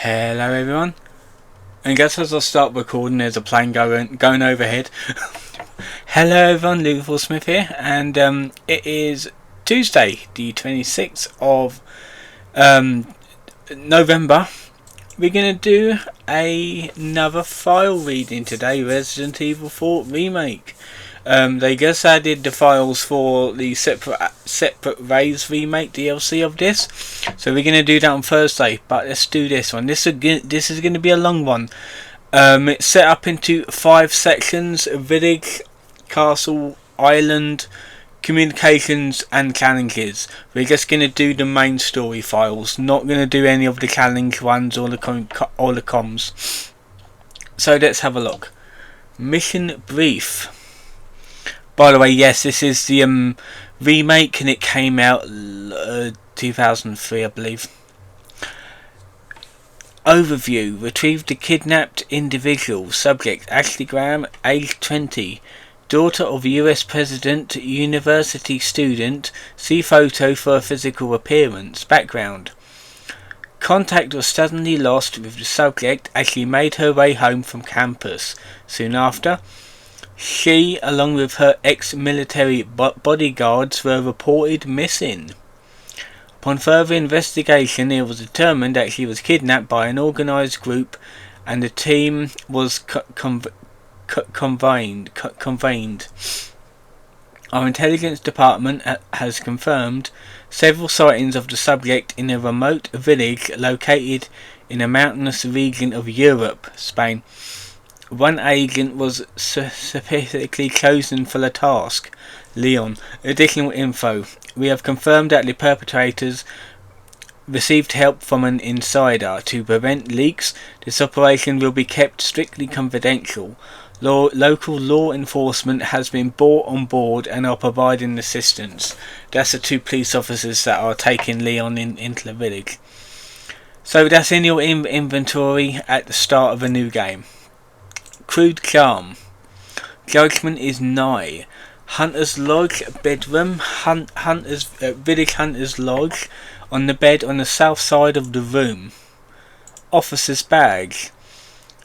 Hello everyone, and guess as I start recording there's a plane going overhead. Hello everyone, Luke Smith here, and it is Tuesday the 26th of November. We're going to do another file reading today, Resident Evil 4 Remake. They just added the files for the separate Rays Remake DLC of this, so we're going to do that on Thursday. But let's do this one. This is going to be a long one. It's set up into 5 sections: village, castle, island, communications, and challenges. We're just going to do the main story files, not going to do any of the challenge ones or the comms. So let's have a look. Mission brief. By the way, yes, this is the remake, and it came out 2003, I believe. Overview. Retrieve the kidnapped individual. Subject: Ashley Graham, age 20. Daughter of US President, university student. See photo for a physical appearance. Background. Contact was suddenly lost with the subject as she made her way home from campus. Soon after, she, along with her ex-military bodyguards, were reported missing. Upon further investigation, it was determined that she was kidnapped by an organised group, and the team was convened. Our intelligence department has confirmed several sightings of the subject in a remote village located in a mountainous region of Europe, Spain. One agent was specifically chosen for the task, Leon. Additional info. We have confirmed that the perpetrators received help from an insider. To prevent leaks, this operation will be kept strictly confidential. Local law enforcement has been brought on board and are providing assistance. That's the 2 police officers that are taking Leon into the village. So that's in your inventory at the start of a new game. Crude charm. Judgment is nigh. Hunter's Lodge bedroom. Village Hunter's Lodge. On the bed on the south side of the room. Officer's badge.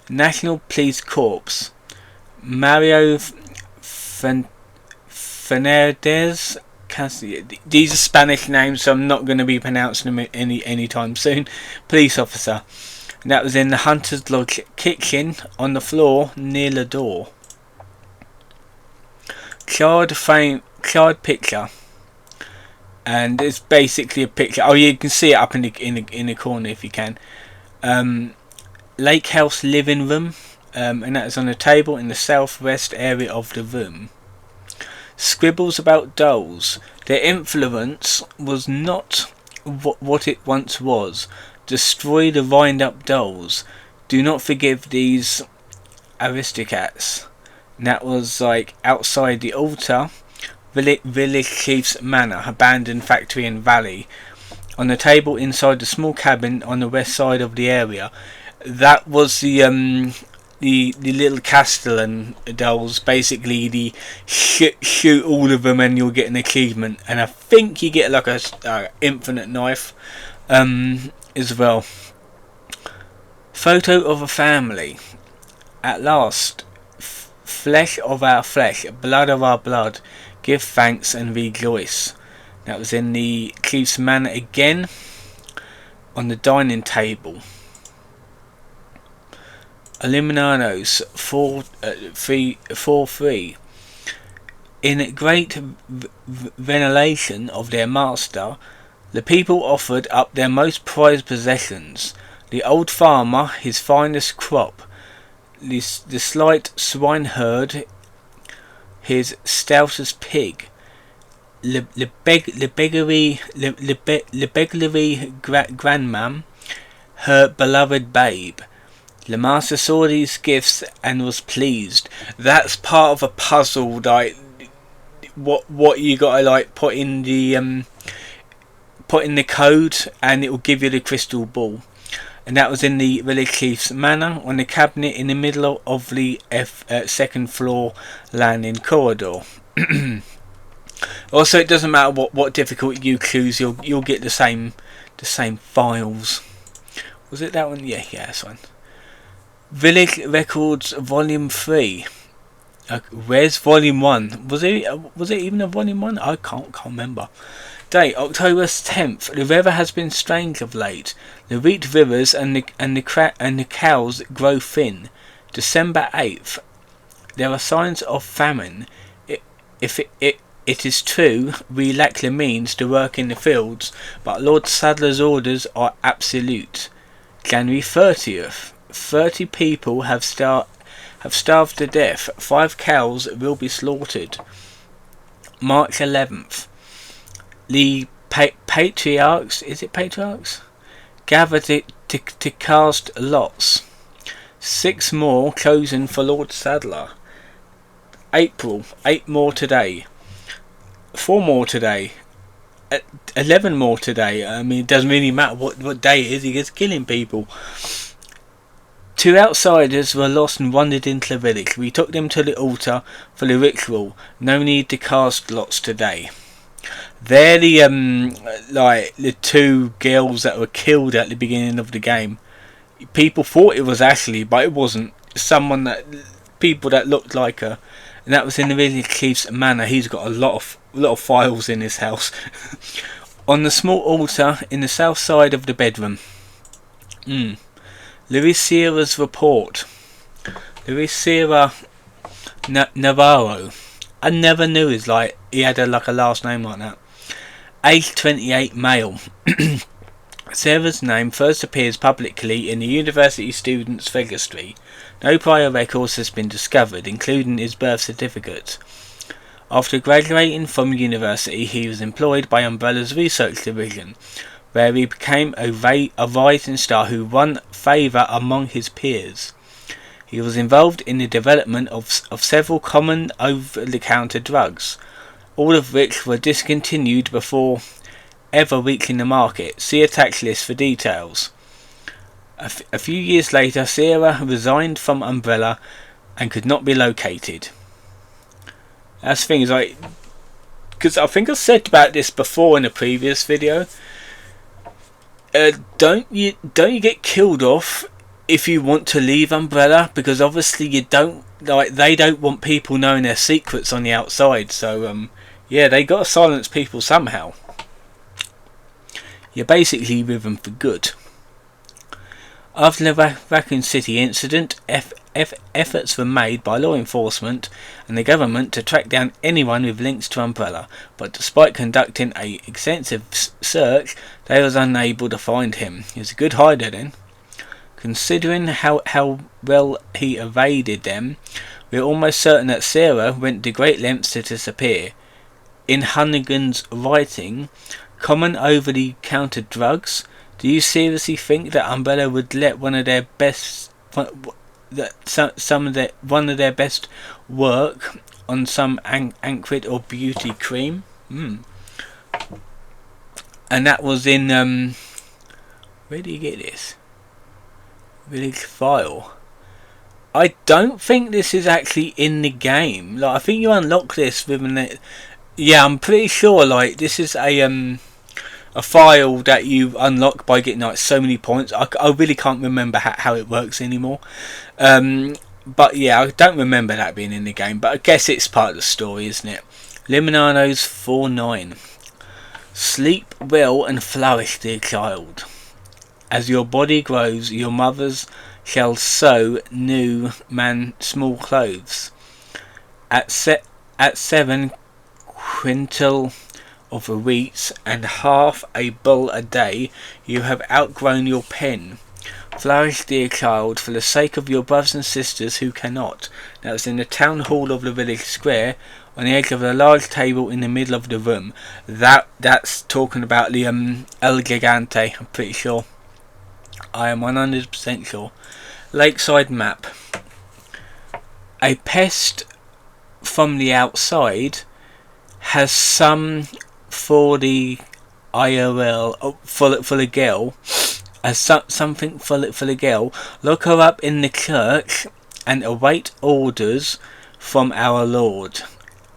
National Police Corps. Mario Fernandez. These are Spanish names, so I'm not going to be pronouncing them anytime soon. Police officer. And that was in the Hunter's Lodge kitchen on the floor near the door. Card picture. And it's basically a picture. Oh, you can see it up in the corner if you can. Lake House living room. And that is on a table in the southwest area of the room. Scribbles about dolls. Their influence was not what it once was. Destroy the wind-up dolls. Do not forgive these aristocrats. And that was like outside the altar. Village Chief's Manor, abandoned factory and valley. On the table inside the small cabin on the west side of the area. That was the little Castellan dolls. Basically, the shoot all of them and you'll get an achievement. And I think you get like a infinite knife. As well. Photo of a family. At last, flesh of our flesh, blood of our blood. Give thanks and rejoice. That was in the Chief's Manor again. On the dining table. Illuminanos 4-3. In great veneration of their master, the people offered up their most prized possessions: the old farmer, his finest crop, the slight swineherd, his stoutest pig, le beglery grandmam, her beloved babe. The master saw these gifts and was pleased. That's part of a puzzle, like what you gotta like put in the code, and it will give you the crystal ball. And that was in the village chief's manor on the cabinet in the middle of the second floor landing corridor. Also, it doesn't matter what difficulty you choose, you'll get the same files. Was it that one? Yeah, that's one. Village Records Volume 3. Where's Volume 1? Was it even a Volume 1? I can't remember. Date October 10th. The weather has been strange of late. The wheat withers and the cows grow thin. December 8th. There are signs of famine. It is true we lack the means to work in the fields, but Lord Sadler's orders are absolute. January 30th. 30 people have starved to death. 5 cows will be slaughtered. March 11th. The patriarchs, is it patriarchs? Gather to cast lots. 6 more chosen for Lord Sadler. April, 8 more today. 4 more today. 11 more today. I mean, it doesn't really matter what day it is, he gets killing people. 2 outsiders were lost and wandered into the village. We took them to the altar for the ritual. No need to cast lots today. They're the 2 girls that were killed at the beginning of the game. People thought it was Ashley, but it wasn't. People that looked like her, and that was in the village chief's manor. He's got a lot of files in his house. On the small altar in the south side of the bedroom. Luis Sierra's report. Luis Sierra Navarro. I never knew he had a last name like that. Age 28, male. Sarah's name first appears publicly in the university student's registry. No prior records has been discovered, including his birth certificate. After graduating from university, he was employed by Umbrella's research division, where he became a rising star who won favour among his peers. He was involved in the development of several common over-the-counter drugs, all of which were discontinued before ever reaching the market. See attached list for details. A few years later, Sierra resigned from Umbrella and could not be located. That's things because I think I said about this before in a previous video. Don't you get killed off if you want to leave Umbrella, because obviously they don't want people knowing their secrets on the outside. So yeah, they got to silence people somehow. You're basically with them for good. After the Raccoon City incident, efforts were made by law enforcement and the government to track down anyone with links to Umbrella, but despite conducting an extensive search, they was unable to find him. He was a good hider then. Considering how well he evaded them, we are almost certain that Sarah went to great lengths to disappear. In Hunnigan's writing, common over-the-counter drugs. Do you seriously think that Umbrella would let one of their best work on some Ancrit or beauty cream? And that was in where do you get this? Village File. I don't think this is actually in the game. I think you unlock this within it. Yeah, I'm pretty sure this is a file that you unlock by getting so many points. I really can't remember how it works anymore. But yeah, I don't remember that being in the game, but I guess it's part of the story, isn't it? Limonano's 4-9. Sleep well and flourish, dear child. As your body grows, your mothers shall sew new small clothes. At 7 quintal of a wheat and half a bull a day, you have outgrown your pen. Flourish, dear child, for the sake of your brothers and sisters who cannot. That was in the town hall of the village square, on the edge of a large table in the middle of the room. That's talking about the El Gigante, I'm pretty sure. I am 100% sure. Lakeside map. A pest from the outside has some for the IRL for the girl, as something for the girl. Look her up in the church and await orders from our Lord.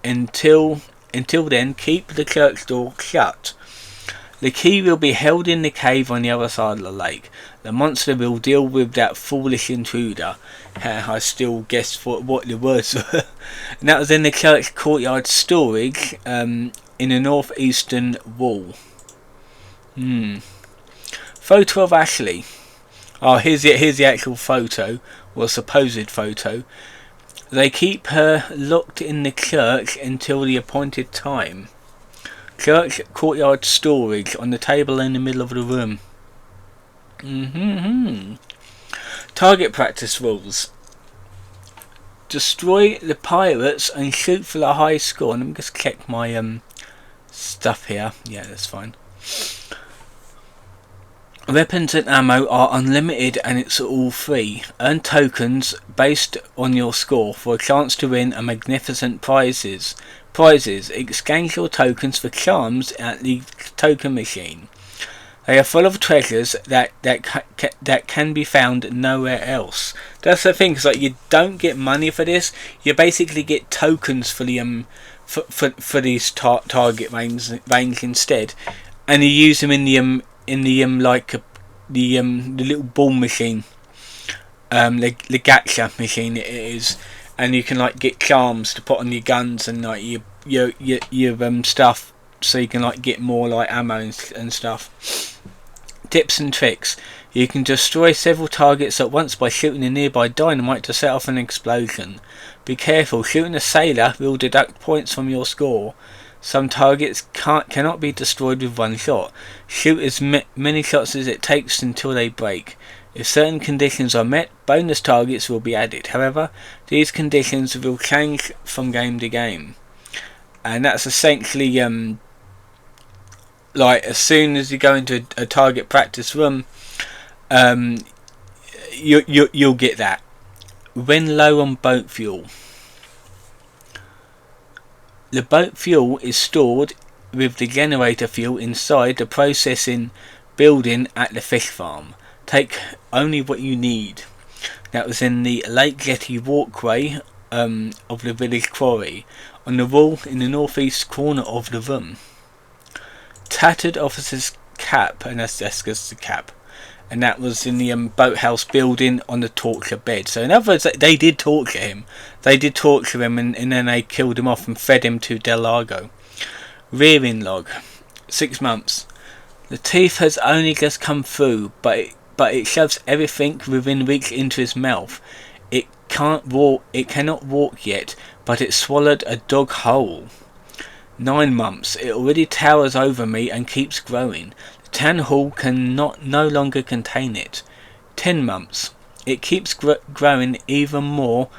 Until then, keep the church door shut. The key will be held in the cave on the other side of the lake. The monster will deal with that foolish intruder. I still guessed what the words were. And that was in the church courtyard storage in the northeastern wall. Photo of Ashley. Oh, here's the actual photo, or supposed photo. They keep her locked in the church until the appointed time. Church courtyard storage on the table in the middle of the room. Target practice rules. Destroy the pirates and shoot for the high score. Let me just check my stuff here. Yeah, that's fine. Weapons and ammo are unlimited and it's all free. Earn tokens based on your score for a chance to win a magnificent prizes. Exchange your tokens for charms at the token machine. They are full of treasures that can be found nowhere else. That's the thing, because like, you don't get money for this. You basically get tokens for the for these target range instead, and you use them in the the little ball machine, the gacha machine it is, and you can like get charms to put on your guns and like your stuff, so you can like get more like ammo and stuff. Tips and tricks. You can destroy several targets at once by shooting a nearby dynamite to set off an explosion. Be careful, shooting a sailor will deduct points from your score. Some targets cannot be destroyed with one shot. Shoot as many shots as it takes until they break. If certain conditions are met, bonus targets will be added. However, these conditions will change from game to game. And that's essentially like as soon as you go into a target practice room, you'll get that. When low on boat fuel. The boat fuel is stored with the generator fuel inside the processing building at the fish farm. Take only what you need. That was in the Lake Jetty walkway of the village quarry, on the wall in the northeast corner of the room. Tattered officer's cap, and that's just the cap, and that was in the boathouse building on the torture bed. So in other words, they did torture him. And then they killed him off and fed him to Del Lago. Rearing log. 6 months. The teeth has only just come through, but it shoves everything within reach into his mouth. It cannot walk yet, but it swallowed a dog whole. 9 months. It already towers over me and keeps growing. The town hall no longer contain it. 10 months. It keeps growing even more.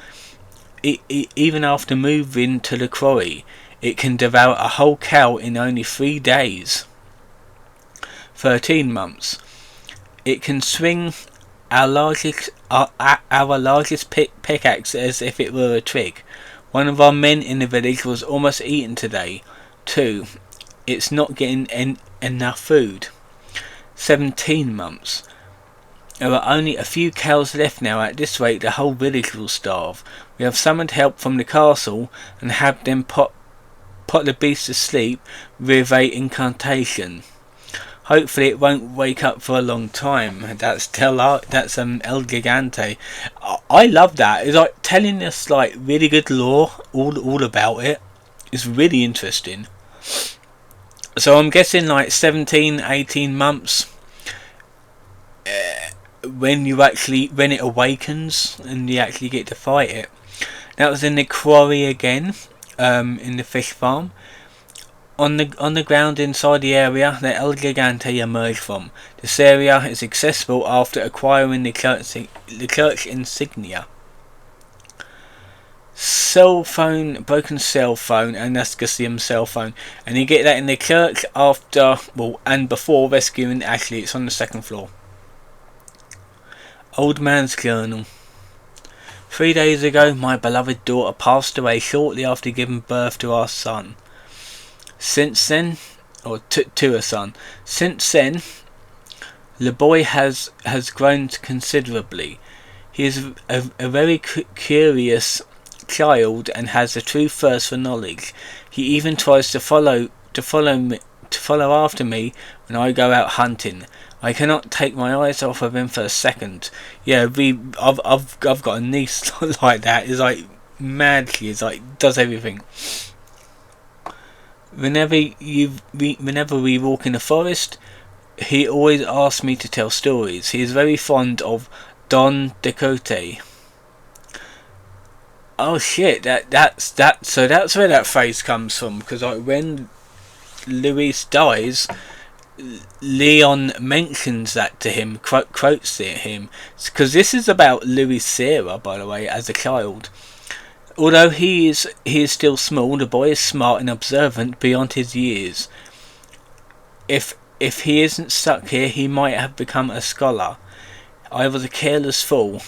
Even after moving to the quarry, it can devour a whole cow in only 3 days. 13 months. It can swing our largest pickaxe as if it were a twig. One of our men in the village was almost eaten today. 2. It's not getting enough food. 17 months. There are only a few cows left now. At this rate, the whole village will starve. We have summoned help from the castle and have them put the beast to sleep with a incantation. Hopefully it won't wake up for a long time. That's El Gigante. I love that. It's like telling us like really good lore all about it. It's really interesting. So I'm guessing like 17-18 months when it awakens and you actually get to fight it. That was in the quarry again, in the fish farm. On the ground inside the area that El Gigante emerged from. This area is accessible after acquiring the church insignia. Broken cell phone, and that's just the cell phone. And you get that in the church and before rescuing Ashley. It's on the 2nd floor. Old man's journal. 3 days ago, my beloved daughter passed away shortly after giving birth to our son. Since then, to a son. Since then, the boy has grown considerably. He is a very curious child and has a true thirst for knowledge. He even tries to follow after me when I go out hunting. I cannot take my eyes off of him for a second. Yeah, I've got a niece like that. Is like mad. She is like does everything. Whenever we walk in the forest, he always asks me to tell stories. He is very fond of Don Quixote. Oh shit! So that's where that phrase comes from. Because like when Luis dies, Leon mentions that to him, quotes it him. Because this is about Luis Sierra, by the way, as a child. Although he is still small, the boy is smart and observant beyond his years. If he isn't stuck here, he might have become a scholar. I was a careless fool.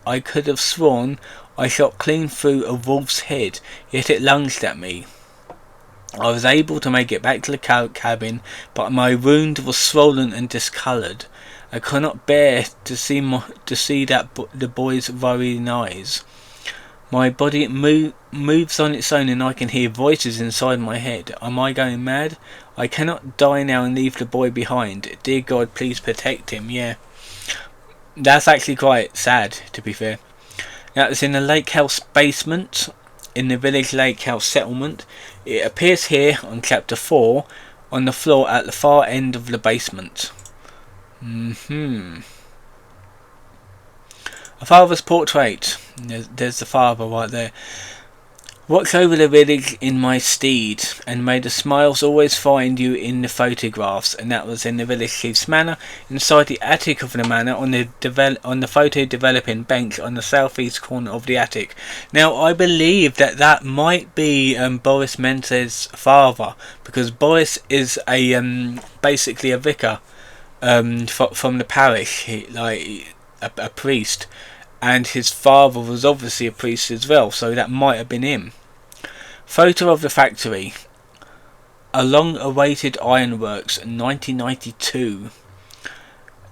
I could have sworn I shot clean through a wolf's head, yet it lunged at me. I was able to make it back to the cabin, but my wound was swollen and discoloured. I could not bear to see the boy's worrying eyes. My body moves on its own and I can hear voices inside my head. Am I going mad? I cannot die now and leave the boy behind. Dear God, please protect him. Yeah. That's actually quite sad, to be fair. That was in the lake house basement, in the village lake house settlement. It appears here on chapter 4, on the floor at the far end of the basement. A father's portrait. There's the father right there. Watch over the village in my steed, and may the smiles always find you in the photographs. And that was in the village chief's manor, inside the attic of the manor, on the photo developing bench on the southeast corner of the attic. Now I believe that might be Boris Menz's father, because Boris is a basically a vicar from the parish, a priest. And his father was obviously a priest as well, so that might have been him. Photo of the factory. A long-awaited ironworks, 1992.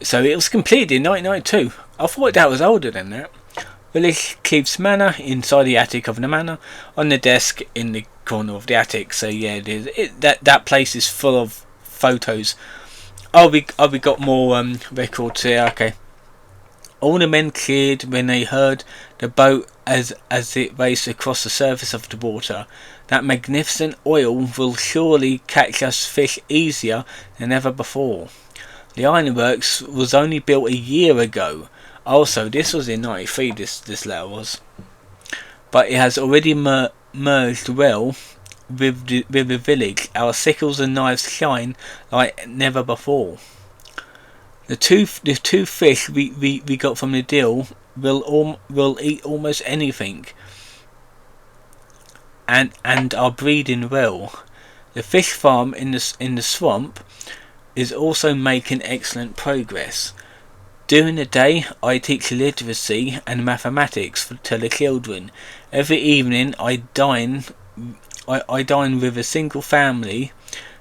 So it was completed in 1992. I thought that was older than that. Village Chief's Manor, inside the attic of the manor, on the desk in the corner of the attic. So yeah, that place is full of photos. We got more records here. Okay. All the men cheered when they heard the boat as it raced across the surface of the water. That magnificent oil will surely catch us fish easier than ever before. The ironworks was only built a year ago. Also, this was in 93, this letter was. But it has already merged well with the village. Our sickles and knives shine like never before. The two fish we got from the deal will eat almost anything, and are breeding well. The fish farm in the swamp is also making excellent progress. During the day, I teach literacy and mathematics to the children. Every evening, I dine with a single family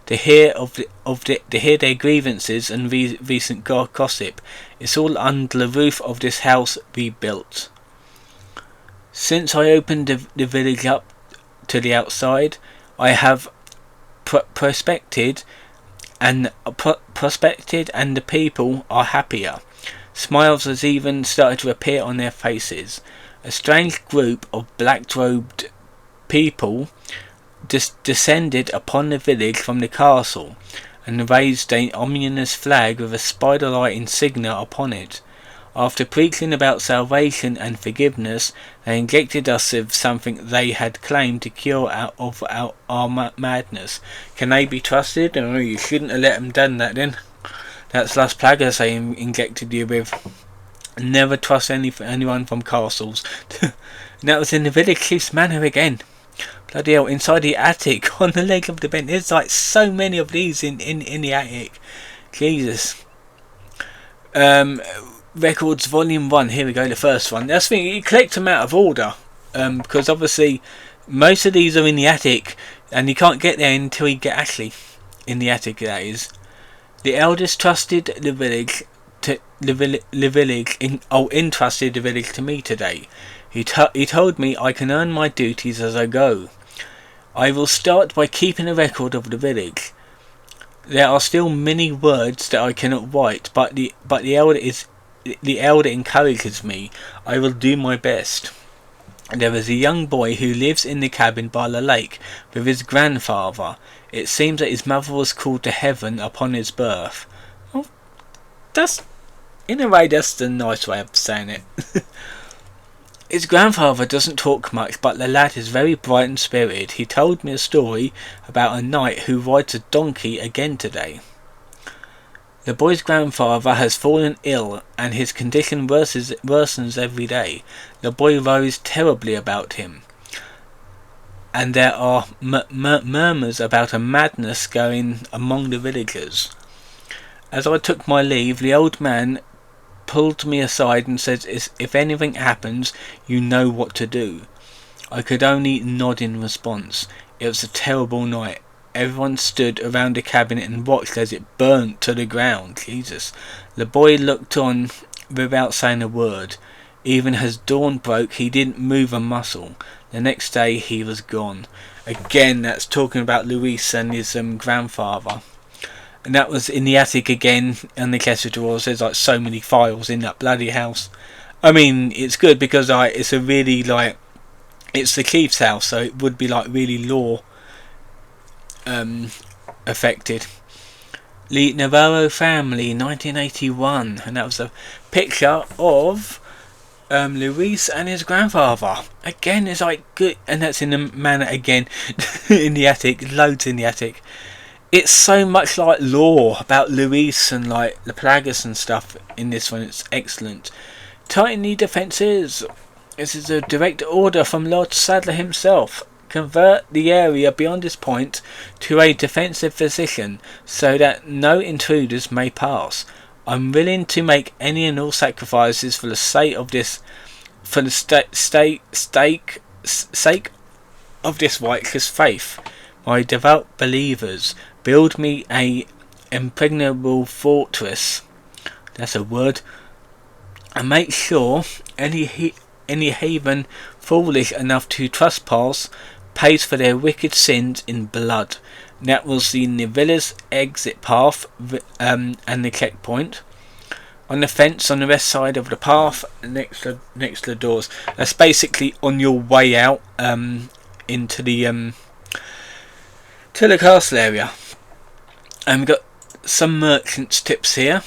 to hear to hear their grievances and recent gossip. It's all under the roof of this house we built. Since I opened the village up to the outside, I have prospected, and the people are happier. Smiles has even started to appear on their faces. A strange group of black-robed people descended upon the village from the castle and raised an ominous flag with a spider-like insignia upon it. After preaching about salvation and forgiveness, they injected us with something they had claimed to cure our madness. Can they be trusted? Oh, you shouldn't have let them done that then. That's Las Plagas they injected you with. Never trust anyone from castles. And that was in the village chief's manor again. Bloody hell, inside the attic, on the leg of the bed. There's like so many of these in the attic. Jesus. Records Volume 1, here we go, the first one. That's the thing, you collect them out of order. Because obviously, most of these are in the attic, and you can't get there until you get actually in the attic, that is. The eldest trusted the village entrusted the village to me today. He told me I can earn my duties as I go. I will start by keeping a record of the village. There are still many words that I cannot write, but the elder encourages me. I will do my best. There is a young boy who lives in the cabin by the lake with his grandfather. It seems that his mother was called to heaven upon his birth. Well, that's, in a way, that's the nice way of saying it. His grandfather doesn't talk much, but the lad is very bright and spirited. He told me a story about a knight who rides a donkey again today. The boy's grandfather has fallen ill, and his condition worsens every day. The boy worries terribly about him, and there are murmurs about a madness going among the villagers. As I took my leave, the old man pulled me aside and said, "If anything happens, you know what to do." I could only nod in response. It was a terrible night. Everyone stood around the cabin and watched as it burnt to the ground. Jesus. The boy looked on without saying a word. Even as dawn broke, he didn't move a muscle. The next day, he was gone. Again, that's talking about Luis and his grandfather. And that was in the attic again, and the chest of drawers. There's like so many files in that bloody house. I mean, it's good because it's a really it's the chief's house, so it would be like really law affected. The Navarro family, 1981, and that was a picture of Luis and his grandfather. Again, it's like good, and that's in the manor again in the attic, loads in the attic. It's so much like lore about Luis and like the Plagas and stuff in this one. It's excellent. Tighten the defences. This is a direct order from Lord Sadler himself. Convert the area beyond this point to a defensive position so that no intruders may pass. I'm willing to make any and all sacrifices for the sake of this, for the sake of this righteous faith. My devout believers, build me a impregnable fortress. That's a word. And make sure any heathen foolish enough to trespass pays for their wicked sins in blood. That was the Nivella's exit path and the checkpoint. On the fence on the west side of the path, next to the doors. That's basically on your way out into the to the castle area. And we've got some merchants tips here.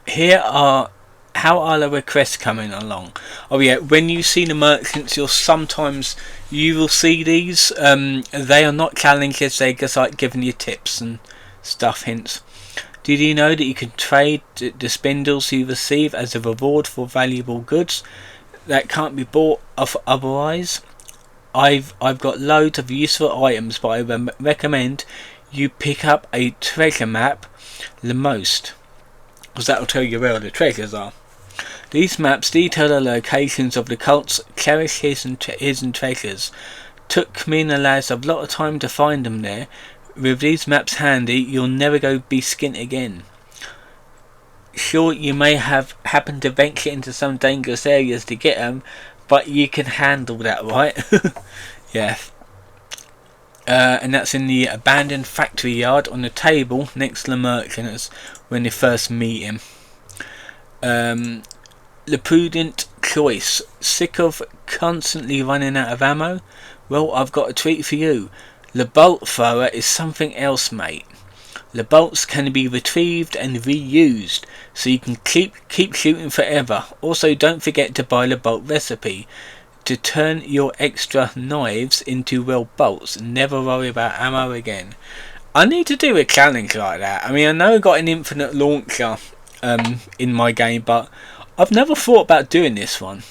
Here are how are the requests coming along. Oh yeah, when you see the merchants, you will see these. They are not challenges, they're just like giving you tips and stuff, hints. Did you know that you can trade the spindles you receive as a reward for valuable goods that can't be bought otherwise? I've got loads of useful items, but I recommend you pick up a treasure map the most, because that will tell you where the treasures are. These maps detail the locations of the cult's cherished hidden treasures. Took me and the lads a lot of time to find them there. With these maps handy, you'll never be skint again. Sure, you may have happened to venture into some dangerous areas to get them, but you can handle that, right? Yeah. And that's in the abandoned factory yard on the table next to the merchants when they first meet him. The prudent choice. Sick of constantly running out of ammo? Well, I've got a treat for you. The bolt thrower is something else, mate. The bolts can be retrieved and reused, so you can keep shooting forever. Also, don't forget to buy the bolt recipe to turn your extra knives into bolts. Never worry about ammo again. I need to do a challenge like that. I mean, I know I got an infinite launcher in my game, but I've never thought about doing this one.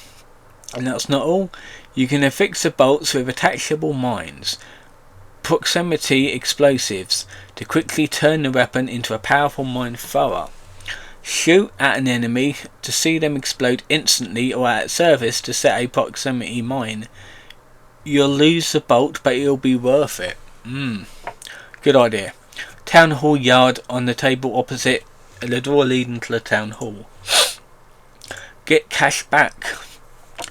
And that's not all. You can affix the bolts with attachable mines. Proximity explosives to quickly turn the weapon into a powerful mine thrower. Shoot at an enemy to see them explode instantly, or at surface to set a proximity mine. You'll lose the bolt, but it'll be worth it. Good idea. Town hall yard on the table opposite the door leading to the town hall. Get cash back.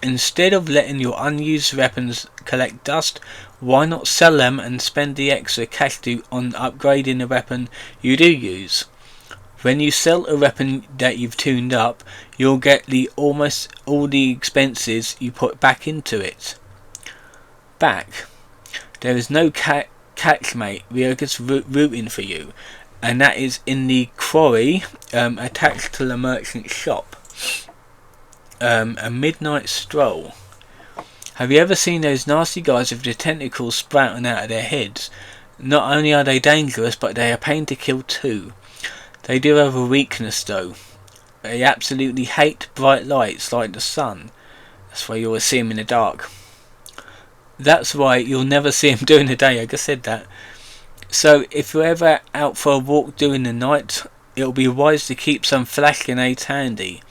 Instead of letting your unused weapons collect dust, why not sell them and spend the extra cash on upgrading the weapon you do use? When you sell a weapon that you've tuned up, you'll get almost all the expenses you put back into it back. There is no catch, mate. We are just rooting for you, and that is in the quarry attached to the merchant shop. A midnight stroll. Have you ever seen those nasty guys with the tentacles sprouting out of their heads? Not only are they dangerous, but they are pain to kill too. They do have a weakness though. They absolutely hate bright lights like the sun. That's why you always see them in the dark. That's why you'll never see them during the day. I just said that. So if you're ever out for a walk during the night, it'll be wise to keep some flash grenades handy.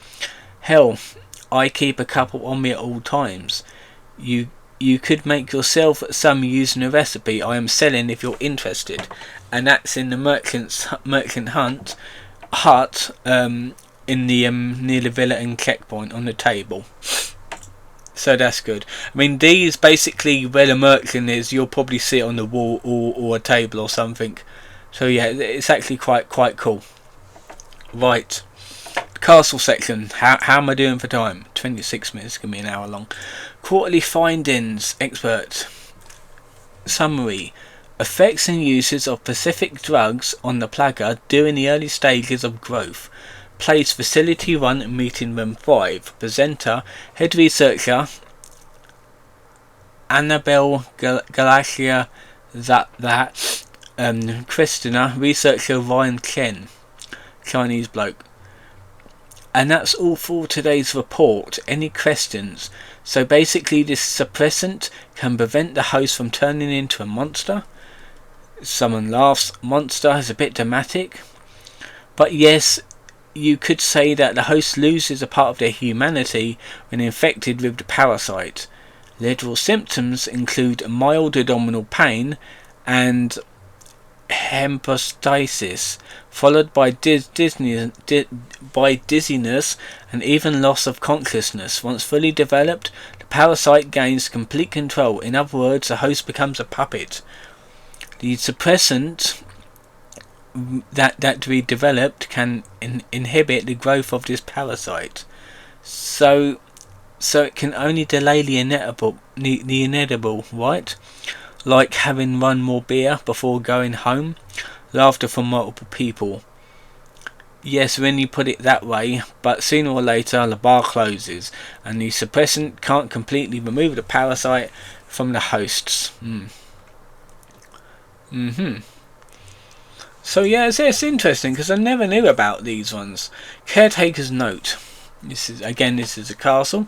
Hell, I keep a couple on me at all times. You could make yourself some using a recipe I am selling if you're interested, and that's in the merchant hut in the near the villa and checkpoint on the table. So that's good. I mean, these basically where the merchant is, you'll probably see it on the wall or a table or something. So yeah, it's actually quite cool. Right. Castle section. How am I doing for time? 26 minutes, gonna be an hour long. Quarterly findings. Expert summary. Effects and uses of specific drugs on the plaga during the early stages of growth. Place facility 1, meeting room 5. Presenter, head researcher Annabelle Galacia. Christina, researcher Ryan Chen, Chinese bloke. And that's all for today's report. Any questions? So basically this suppressant can prevent the host from turning into a monster. Someone laughs. Monster is a bit dramatic. But yes, you could say that the host loses a part of their humanity when infected with the parasite. Literal symptoms include mild abdominal pain and hemoptysis, followed by dizziness and even loss of consciousness. Once fully developed, the parasite gains complete control. In other words, the host becomes a puppet. The suppressant that we developed can inhibit the growth of this parasite, so it can only delay the inedible, right? Like having one more beer before going home. Laughter from multiple people. Yes, when you put it that way, but sooner or later the bar closes and the suppressant can't completely remove the parasite from the hosts. So yeah, it's interesting because I never knew about these ones. Caretaker's note. This is a castle.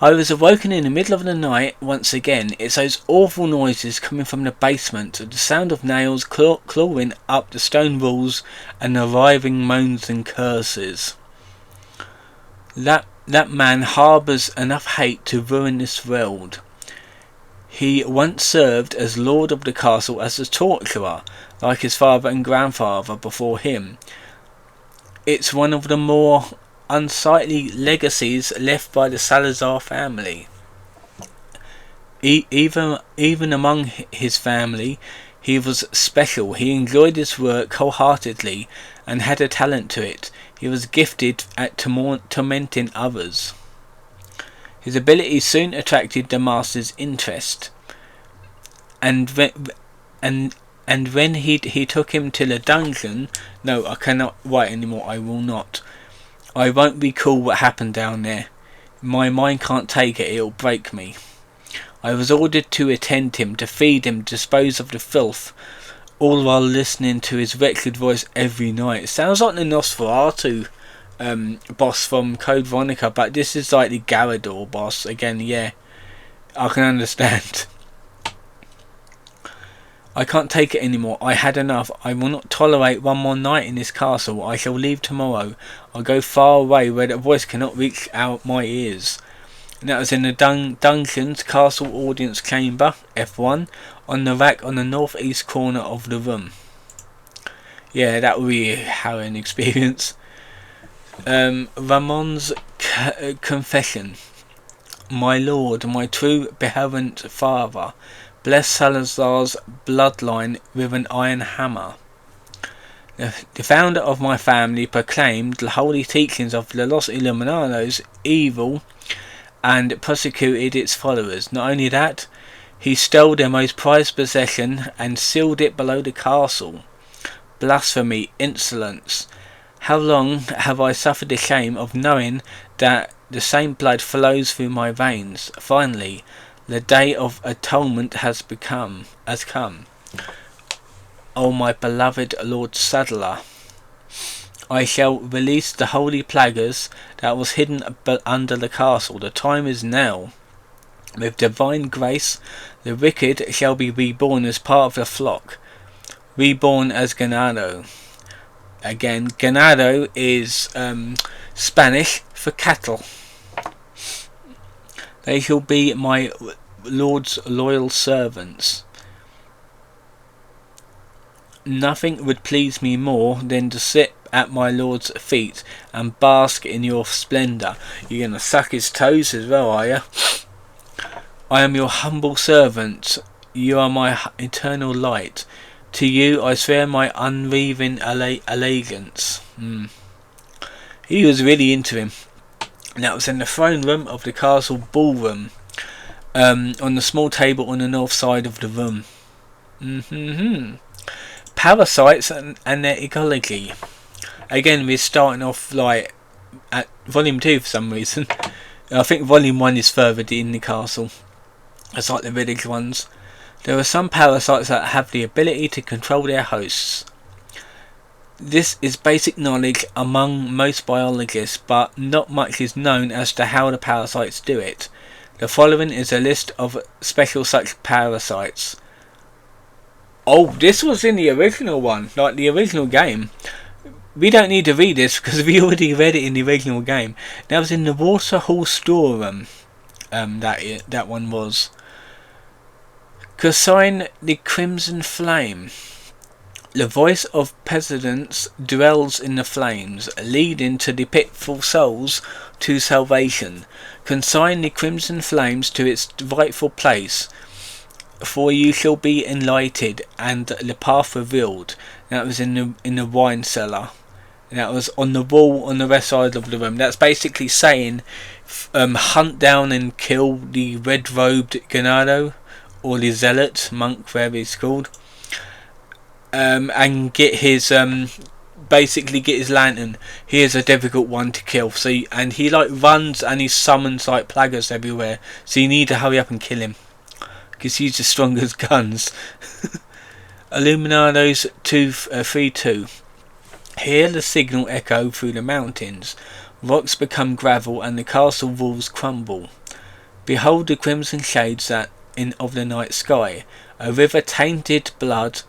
I was awoken in the middle of the night once again. It's those awful noises coming from the basement, the sound of nails clawing up the stone walls and the writhing moans and curses. That man harbours enough hate to ruin this world. He once served as lord of the castle as a torturer, like his father and grandfather before him. It's one of the more unsightly legacies left by the Salazar family. Even among his family, he was special. He enjoyed his work wholeheartedly and had a talent to it. He was gifted at tormenting others. His ability soon attracted the master's interest, and when he took him to the dungeon. No, I cannot write anymore. I will not. I won't recall what happened down there. My mind can't take it. It'll break me. I was ordered to attend him, to feed him, dispose of the filth, all while listening to his wretched voice every night. It sounds like the Nosferatu boss from Code Veronica, but this is like the Garador boss again. Yeah, I can understand. I can't take it anymore. I had enough. I will not tolerate one more night in this castle. I shall leave tomorrow. I'll go far away where the voice cannot reach out my ears. And that was in the Dungeons Castle Audience Chamber, F1, on the rack on the northeast corner of the room. Yeah, that would be a harrowing experience. Ramon's confession. My lord, my true benevolent father, bless Salazar's bloodline with an iron hammer. The founder of my family proclaimed the holy teachings of the Los Iluminados evil and persecuted its followers. Not only that, he stole their most prized possession and sealed it below the castle. Blasphemy, insolence. How long have I suffered the shame of knowing that the same blood flows through my veins? Finally, the day of atonement has come. O my beloved Lord Sadler, I shall release the holy plaguers that was hidden under the castle. The time is now. With divine grace, the wicked shall be reborn as part of the flock, reborn as ganado. Again, ganado is Spanish for cattle. They shall be my Lord's loyal servants. Nothing would please me more than to sit at my Lord's feet and bask in your splendour. You're going to suck his toes as well, are you? I am your humble servant. You are my eternal light. To you I swear my unweaving allegiance. He was really into him. And that was in the throne room of the castle ballroom, on the small table on the north side of the room. Parasites and their ecology. Again, we're starting off like at volume 2 for some reason. I think volume 1 is further in the castle. It's like the village ones. There are some parasites that have the ability to control their hosts. This is basic knowledge among most biologists, but not much is known as to how the parasites do it. The following is a list of special such parasites. Oh, this was in the original one, like the original game. We don't need to read this because we already read it in the original game. That was in the Water Hall storeroom. That one was. Consign the Crimson Flame. The voice of pestilence dwells in the flames, leading to the pitful souls to salvation. Consign the crimson flames to its rightful place, for you shall be enlightened and the path revealed. That was in the wine cellar. That was on the wall on the west side of the room. That's basically saying, hunt down and kill the red-robed ganado, or the zealot monk, whatever he's called. And get his basically get his lantern. He is a difficult one to kill. So and he like runs and he summons like plaguers everywhere. So you need to hurry up and kill him because he's as strong as guns. Illuminados 3-2. Hear the signal echo through the mountains. Rocks become gravel and the castle walls crumble. Behold the crimson shades of the night sky. A river tainted blood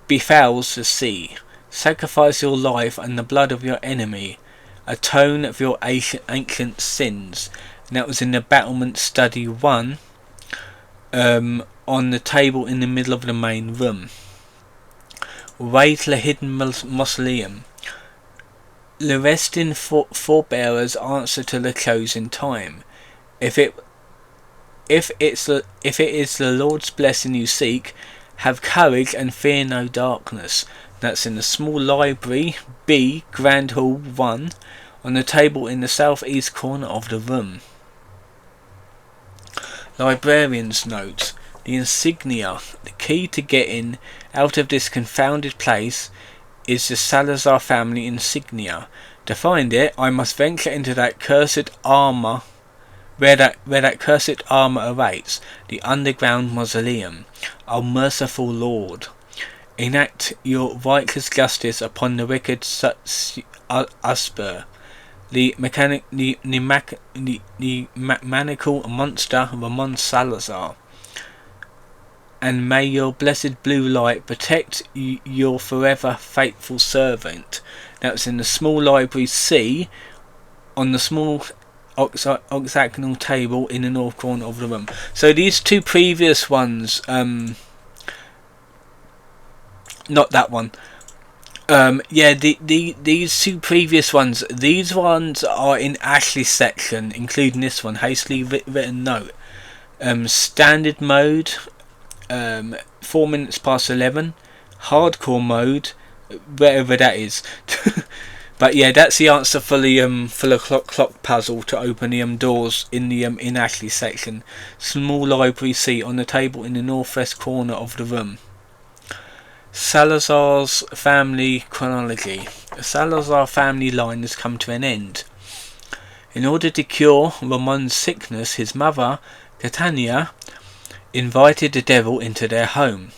befouls the sea. Sacrifice your life and the blood of your enemy. Atone for your ancient sins. And that was in the Battlement Study 1, on the table in the middle of the main room. Way to the hidden mausoleum. The resting forebearers answer to the chosen time. If it is the Lord's blessing you seek, have courage and fear no darkness. That's in the small library B, Grand Hall 1, on the table in the southeast corner of the room. Librarian's note. The insignia. The key to getting out of this confounded place is the Salazar family insignia. To find it, I must venture into that cursed armour, where that cursed armour awaits, the underground mausoleum. O merciful Lord, enact your righteous justice upon the wicked Usper, the maniacal monster Ramon Salazar, and may your blessed blue light protect your forever faithful servant. That's in the small library C, on the small octagonal table in the north corner of the room. So these two previous ones, not that one, Yeah, these two previous ones, these ones are in Ashley's section, including this one, hastily written note. Standard mode, 4 minutes past 11. Hardcore mode, whatever that is. But yeah, that's the answer for the clock puzzle to open the doors in the in Ashley's section. Small library seat on the table in the northwest corner of the room. Salazar's family chronology. The Salazar family line has come to an end. In order to cure Ramon's sickness, his mother, Catania, invited the devil into their home.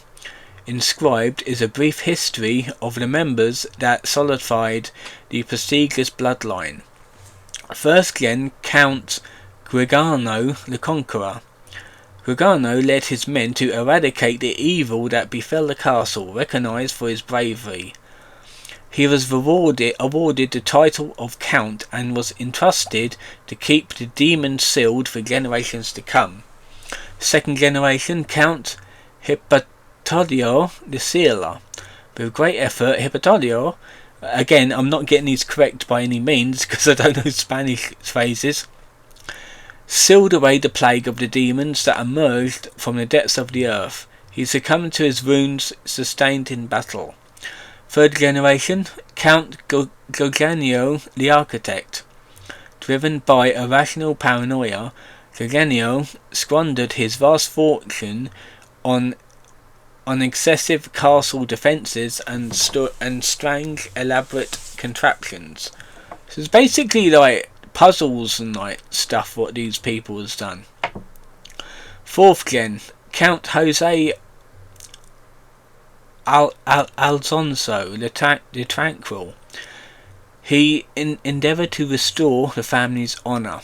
Inscribed is a brief history of the members that solidified the prestigious bloodline. First gen, Count Gregano the Conqueror. Gregano led his men to eradicate the evil that befell the castle, recognized for his bravery. He was awarded the title of Count and was entrusted to keep the demon sealed for generations to come. Second generation, Count Hippotalio the Sealer. With great effort, Hippotalio, again I'm not getting these correct by any means because I don't know Spanish phrases, sealed away the plague of the demons that emerged from the depths of the earth. He succumbed to his wounds sustained in battle. Third generation, Count Gauganio the Architect. Driven by irrational paranoia, Gauganio squandered his vast fortune on excessive castle defences and strange elaborate contraptions. So it's basically like puzzles and like stuff what these people has done. Fourth gen, Count Jose Alonso the Tranquil. He endeavoured to restore the family's honour.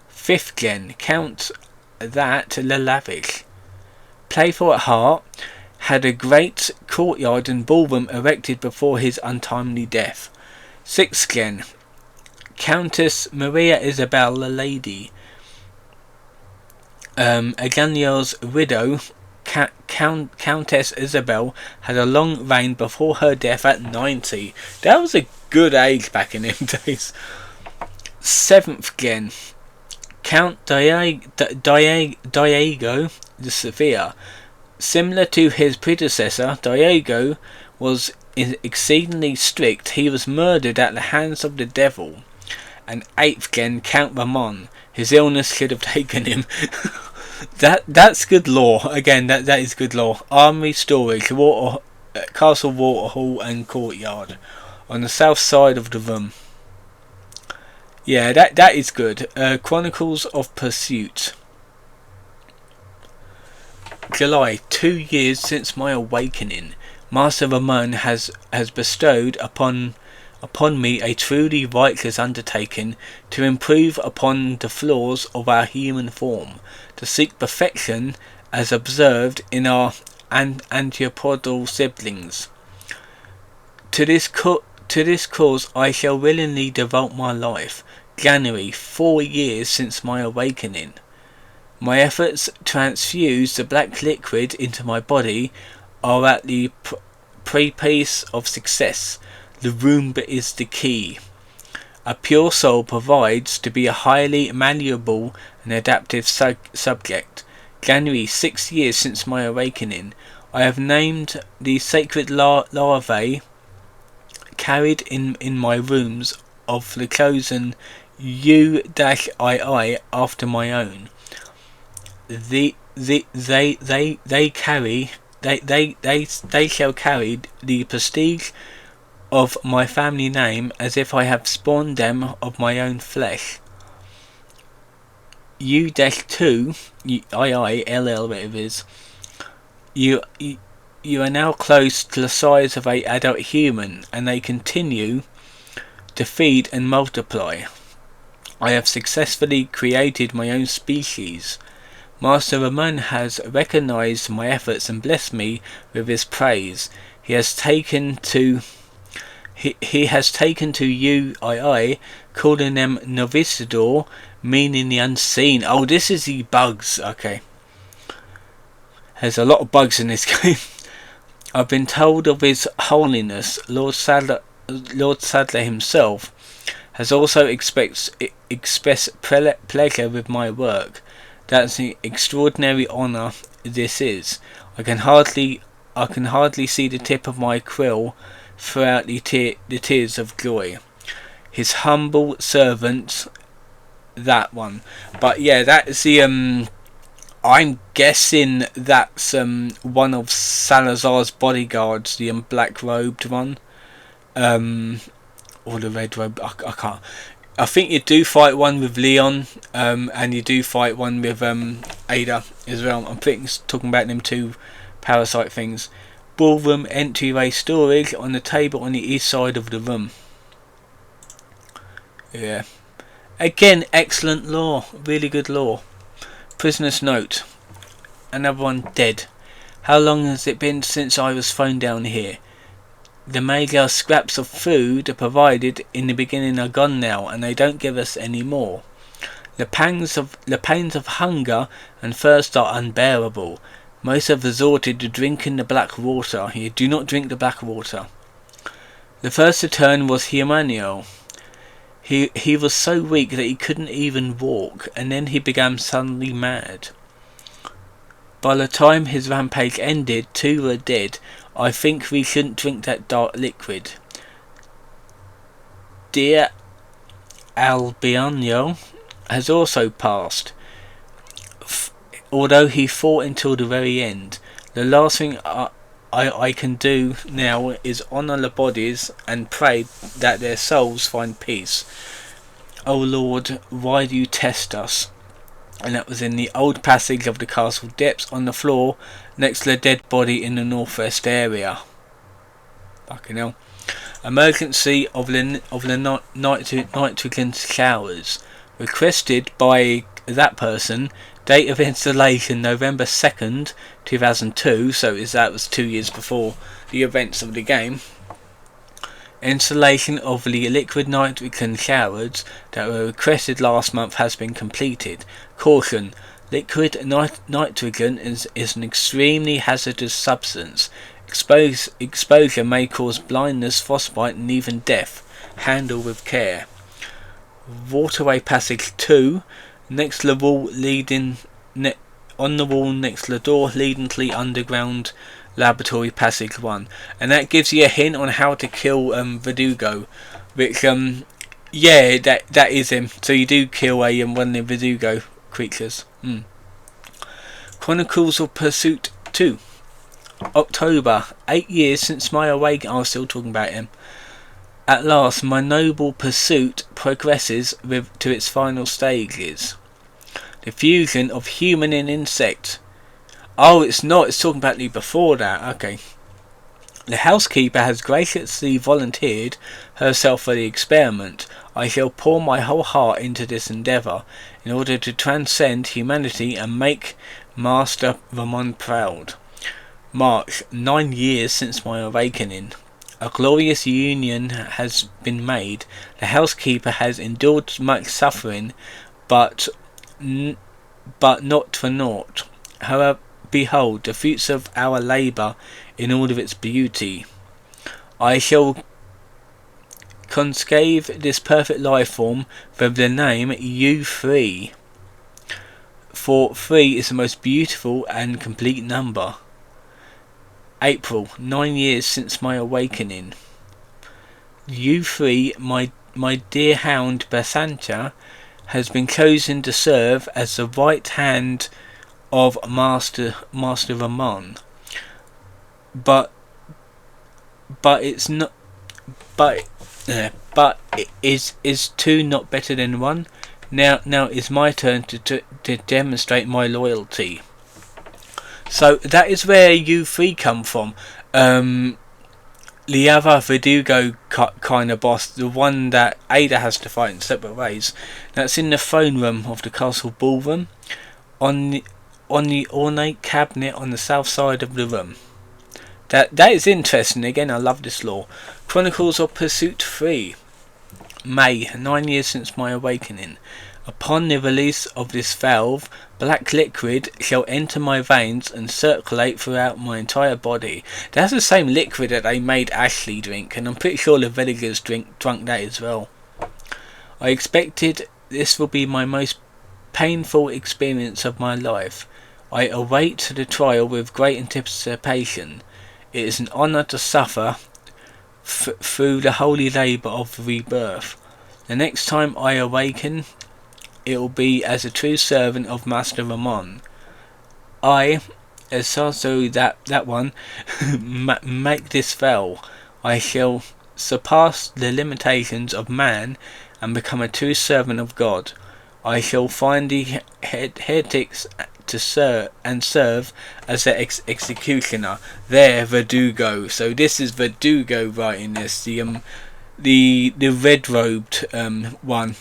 Fifth gen, Count that Le Lavish. Playful at heart, had a great courtyard and ballroom erected before his untimely death. Sixth gen, Countess Maria Isabel the Lady. Aganio's widow, Countess Isabel, had a long reign before her death at 90. That was a good age back in them days. Seventh gen, Count Diego de Sevilla. Similar to his predecessor, Diego was exceedingly strict. He was murdered at the hands of the devil. And eighth gen, Count Ramon. His illness should have taken him. That's good lore. Again, that is good lore. Armory storage, castle water hall and courtyard on the south side of the room. Yeah, that is good. Chronicles of Pursuit. July, 2 years since my awakening. Master Ramon has bestowed upon me a truly righteous undertaking to improve upon the flaws of our human form, to seek perfection as observed in our antipodal siblings. To this cause I shall willingly devote my life. January, 4 years since my awakening. My efforts to transfuse the black liquid into my body are at the precipice of success. The Roomba is the key. A pure soul provides to be a highly malleable and adaptive subject. January, 6 years since my awakening. I have named the sacred larvae carried in my rooms of the chosen U-II after my own. They shall carry the prestige of my family name as if I have spawned them of my own flesh. U-2 IILL whatever it is. You are now close to the size of an adult human, and they continue to feed and multiply. I have successfully created my own species. Master Ramon has recognized my efforts and blessed me with his praise. He has taken to UII, calling them Novicidor, meaning the unseen. Oh, this is the bugs. Okay. There's a lot of bugs in this game. I've been told of His Holiness Lord Sadler himself has also expressed pleasure with my work. That's an extraordinary honour this is. I can hardly see the tip of my quill throughout the tears of joy. His humble servant, that one. But yeah, that's the I'm guessing that's one of Salazar's bodyguards, the black robed one, or the red robe. I can't. I think you do fight one with Leon, and you do fight one with Ada as well. I'm talking about them two parasite things. Ballroom entryway storage on the table on the east side of the room. Yeah. Again, excellent lore. Really good lore. Prisoner's note. Another one dead. How long has it been since I was thrown down here? The meager scraps of food provided in the beginning are gone now, and they don't give us any more. The pains of hunger and thirst are unbearable. Most have resorted to drinking the black water. You do not drink the black water. The first to turn was Humanio. He was so weak that he couldn't even walk, and then he became suddenly mad. By the time his rampage ended, 2 were dead. I think we shouldn't drink that dark liquid. Dear Albino has also passed, although he fought until the very end. The last thing I can do now is honour the bodies and pray that their souls find peace. O Lord, why do you test us? And that was in the old passage of the castle depths on the floor next to the dead body in the northwest area. Fucking hell. Emergency of the nitrogen showers. Requested by that person. Date of installation November 2nd, 2002. So that was 2 years before the events of the game. Installation of the liquid nitrogen showers that were requested last month has been completed. Caution: liquid nitrogen is an extremely hazardous substance. Exposure may cause blindness, frostbite, and even death. Handle with care. Waterway passage 2, next to the wall leading on the wall next to the door leading to the underground laboratory passage 1, and that gives you a hint on how to kill Verdugo, which yeah, that is him. So you do kill one of the Verdugo creatures. Chronicles of Pursuit 2, October. 8 years since my awakening. I was still talking about him. At last, my noble pursuit progresses to its final stages. The fusion of human and insect. Oh, it's not. It's talking about the before that. Okay. The housekeeper has graciously volunteered herself for the experiment. I shall pour my whole heart into this endeavour in order to transcend humanity and make Master Ramon proud. March. 9 years since my awakening. A glorious union has been made. The housekeeper has endured much suffering, but not for naught. However, behold the fruits of our labour in all of its beauty. I shall conceive this perfect life form with the name U3, for 3 is the most beautiful and complete number. April. 9 years since my awakening. U3, my dear hound Basancha, has been chosen to serve as the right hand of Master Ramon, but it's not. But is 2 not better than 1? Now it's my turn to demonstrate my loyalty. So that is where U3 come from. The other Verdugo kind of boss, the one that Ada has to fight in separate ways, that's in the throne room of the castle ballroom, on the ornate cabinet on the south side of the room. That is interesting. Again, I love this lore. Chronicles of Pursuit 3, May. 9 years since my awakening. Upon the release of this valve, black liquid shall enter my veins and circulate throughout my entire body. That's the same liquid that they made Ashley drink, and I'm pretty sure the villagers drunk that as well. I expected this will be my most painful experience of my life. I await the trial with great anticipation. It is an honour to suffer through the holy labour of rebirth. The next time I awaken, it will be as a true servant of Master Ramon. I, as Sasu that one, make this vow. I shall surpass the limitations of man and become a true servant of God. I shall find the heretics to serve as their executioner. There, Verdugo. So this is Verdugo writing this. The red robed one.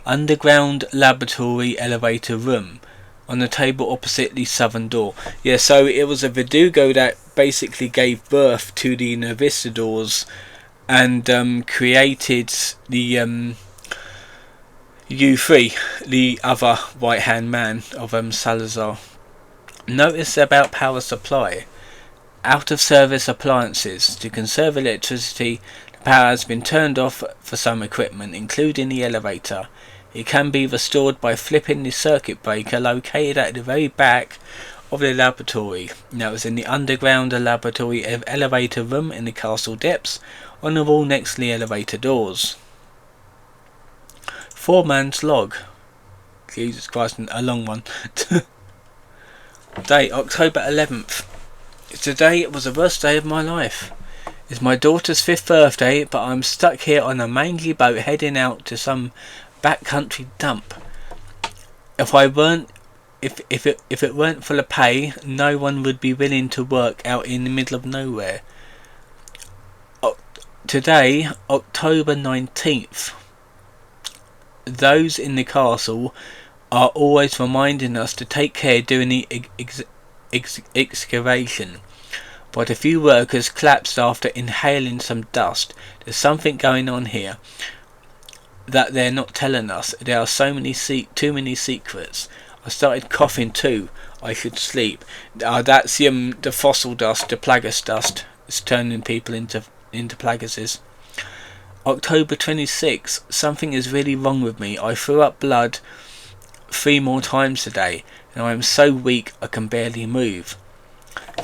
Underground laboratory elevator room. On the table opposite the southern door. Yeah, so it was a Verdugo that basically gave birth to the Novicidors and created the U3, the other right hand man of Salazar. Notice about power supply. Out of service appliances. To conserve electricity, the power has been turned off for some equipment, including the elevator. It can be restored by flipping the circuit breaker located at the very back of the laboratory. Now it's in the underground laboratory elevator room in the castle depths, on the wall next to the elevator doors. 4-man's log. Jesus Christ, a long one. Date October 11th. Today was the worst day of my life. It's my daughter's 5th birthday, but I'm stuck here on a mangy boat heading out to some backcountry dump. If it weren't for the pay, no one would be willing to work out in the middle of nowhere. Today, October 19th. Those in the castle are always reminding us to take care during the excavation, but a few workers collapsed after inhaling some dust. There's something going on here that they're not telling us. There are too many secrets. I started coughing too. I should sleep. That's the fossil dust, the plagas dust. It's turning people into plaguses. October 26th. Something is really wrong with me. I threw up blood 3 more times today, and I am so weak I can barely move.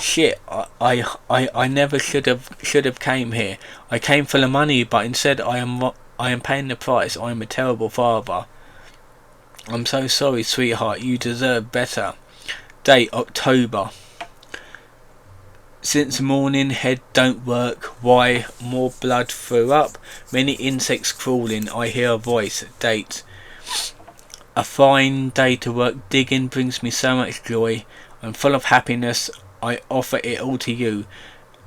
Shit! I never should have came here. I came for the money, but instead I am paying the price. I am a terrible father. I'm so sorry, sweetheart. You deserve better. Date October. Since morning, head don't work. Why? More blood threw up. Many insects crawling. I hear a voice. Date. A fine day to work digging brings me so much joy. I'm full of happiness. I offer it all to you.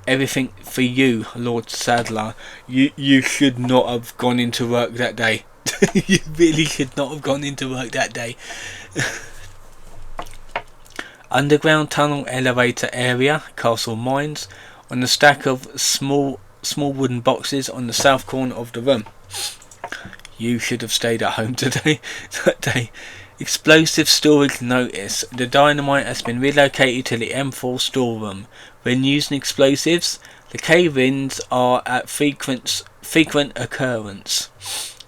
Everything for you, Lord Sadler. You should not have gone into work that day. You really should not have gone into work that day. Underground tunnel elevator area, Castle Mines, on a stack of small wooden boxes on the south corner of the room. You should have stayed at home today. That day. Explosive storage notice. The dynamite has been relocated to the M4 storeroom. When using explosives, the cave-ins are at frequent occurrence.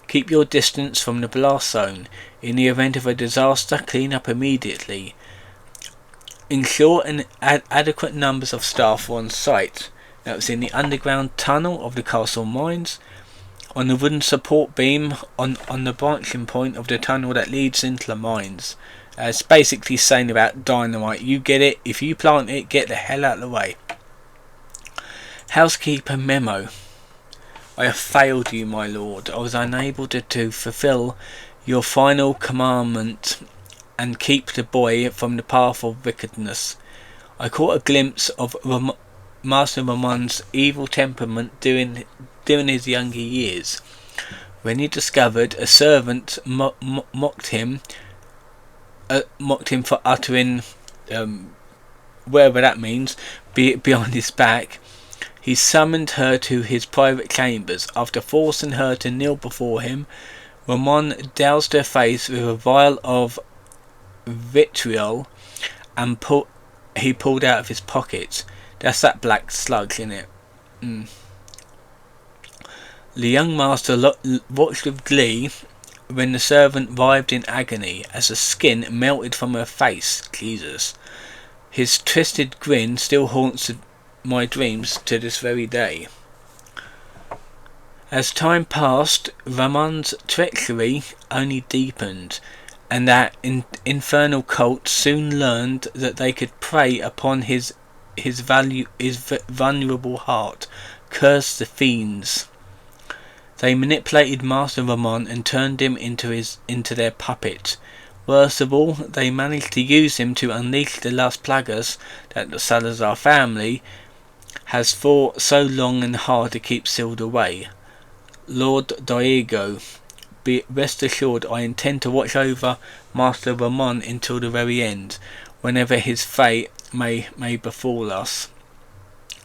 Keep your distance from the blast zone. In the event of a disaster, clean up immediately. Ensure an adequate numbers of staff are on site. That was in the underground tunnel of the castle mines. On the wooden support beam on the branching point of the tunnel that leads into the mines. It's basically saying about dynamite. You get it. If you plant it, get the hell out of the way. Housekeeper memo. I have failed you, my lord. I was unable to fulfill your final commandment and keep the boy from the path of wickedness. I caught a glimpse of Master Ramon's evil temperament during his younger years. When he discovered a servant mocked him for uttering whatever that means behind his back, he summoned her to his private chambers. After forcing her to kneel before him Ramon doused her face with a vial of vitriol and he pulled out of his pocket. That's that black slug in it. The young master watched with glee when the servant writhed in agony as the skin melted from her face. Jesus. His twisted grin still haunts my dreams to this very day. As time passed, Ramon's treachery only deepened, and that infernal cult soon learned that they could prey upon his vulnerable heart. Curse the fiends. They manipulated Master Ramon and turned him into their puppet. Worst of all, they managed to use him to unleash the last plagues that the Salazar family has fought so long and hard to keep sealed away. Lord Diego, rest assured I intend to watch over Master Ramon until the very end, whenever his fate may befall us.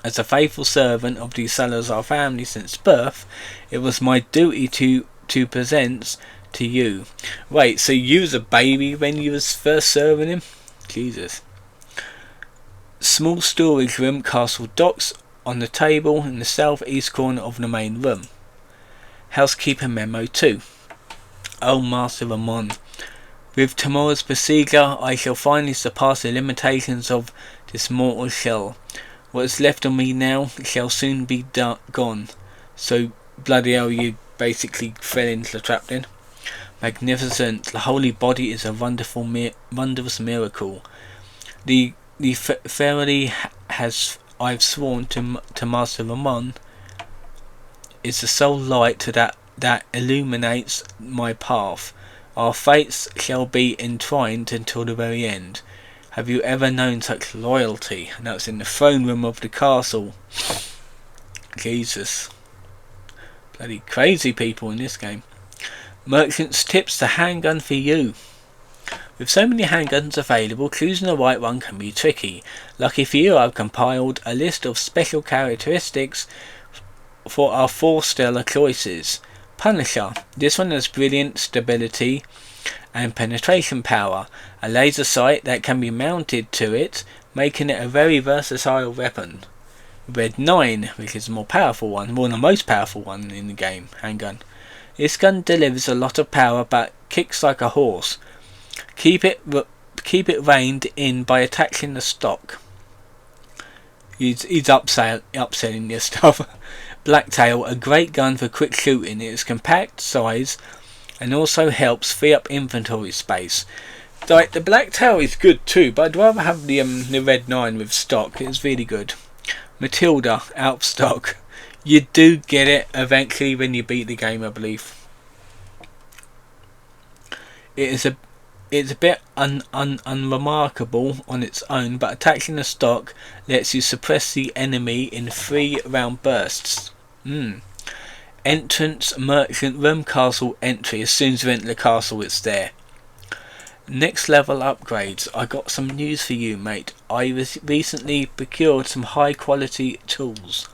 As a faithful servant of the Salazar family since birth, it was my duty to present to you. Wait, so you was a baby when you was first serving him? Jesus. Small storage room, castle docks on the table in the southeast corner of the main room. Housekeeper memo 2. Oh, Master Ramon, with tomorrow's procedure I shall finally surpass the limitations of this mortal shell. What is left of me now shall soon be gone. So bloody hell, you basically fell into the trap then. Magnificent. The holy body is a wondrous miracle. The verily I've sworn to Master Ramon is the sole light that illuminates my path. Our fates shall be entwined until the very end. Have you ever known such loyalty? And that was in the throne room of the castle. Jesus. Bloody crazy people in this game. Merchant's tips, the handgun for you. With so many handguns available, choosing the right one can be tricky. Lucky for you, I've compiled a list of special characteristics for our 4 stellar choices. Punisher. This one has brilliant stability and penetration power. A laser sight that can be mounted to it, making it a very versatile weapon. Red 9, which is the more powerful one, the most powerful one in the game, handgun. This gun delivers a lot of power but kicks like a horse. Keep it reined in by attaching the stock. He's upselling this stuff. Blacktail, a great gun for quick shooting. It is compact size and also helps free up inventory space. Like, the Blacktail is good too, but I'd rather have the Red 9 with stock. It's really good. Matilda, out of stock. You do get it eventually when you beat the game, I believe. It's a bit unremarkable on its own, but attaching the stock lets you suppress the enemy in 3 round bursts. Entrance, merchant room, castle entry. As soon as you enter the castle, it's there. Next level upgrades. I got some news for you, mate. I recently procured some high quality tools.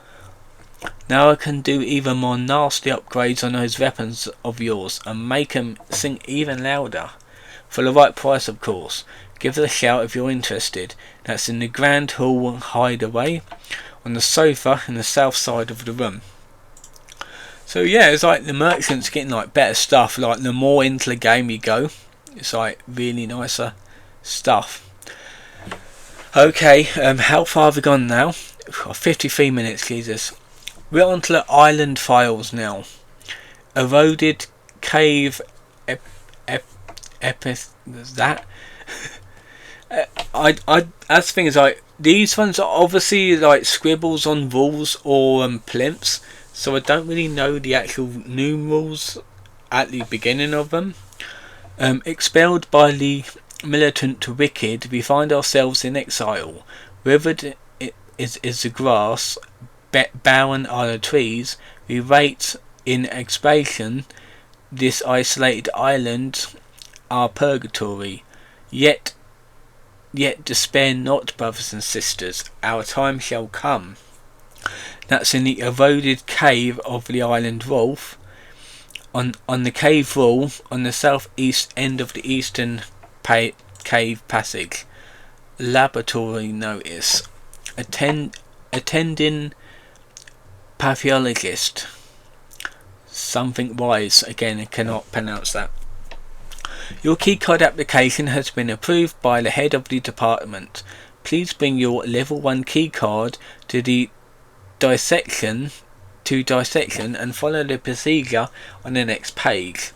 Now I can do even more nasty upgrades on those weapons of yours and make them sing even louder. For the right price, of course. Give it a shout if you're interested. That's in the Grand Hall Hideaway on the sofa in the south side of the room. So yeah, it's like the merchant's getting like better stuff. Like the more into the game you go, it's like really nicer stuff. Okay, how far have we gone now? 53 minutes, Jesus. We're on to the island files now. Eroded cave that. That's the thing is, like, these ones are obviously like scribbles on walls or plinths, so I don't really know the actual numerals at the beginning of them. Expelled by the militant wicked, we find ourselves in exile. Withered is the grass, barren are the trees. We wait in expiation. This isolated island, our purgatory. Yet despair not, brothers and sisters. Our time shall come. That's in the eroded cave of the island Rolf. on the cave wall on the southeast end of the eastern cave passage. Laboratory notice. Attending pathologist. Something wise. Again, I cannot pronounce that. Your keycard application has been approved by the head of the department. Please bring your level 1 keycard to the dissection and follow the procedure on the next page.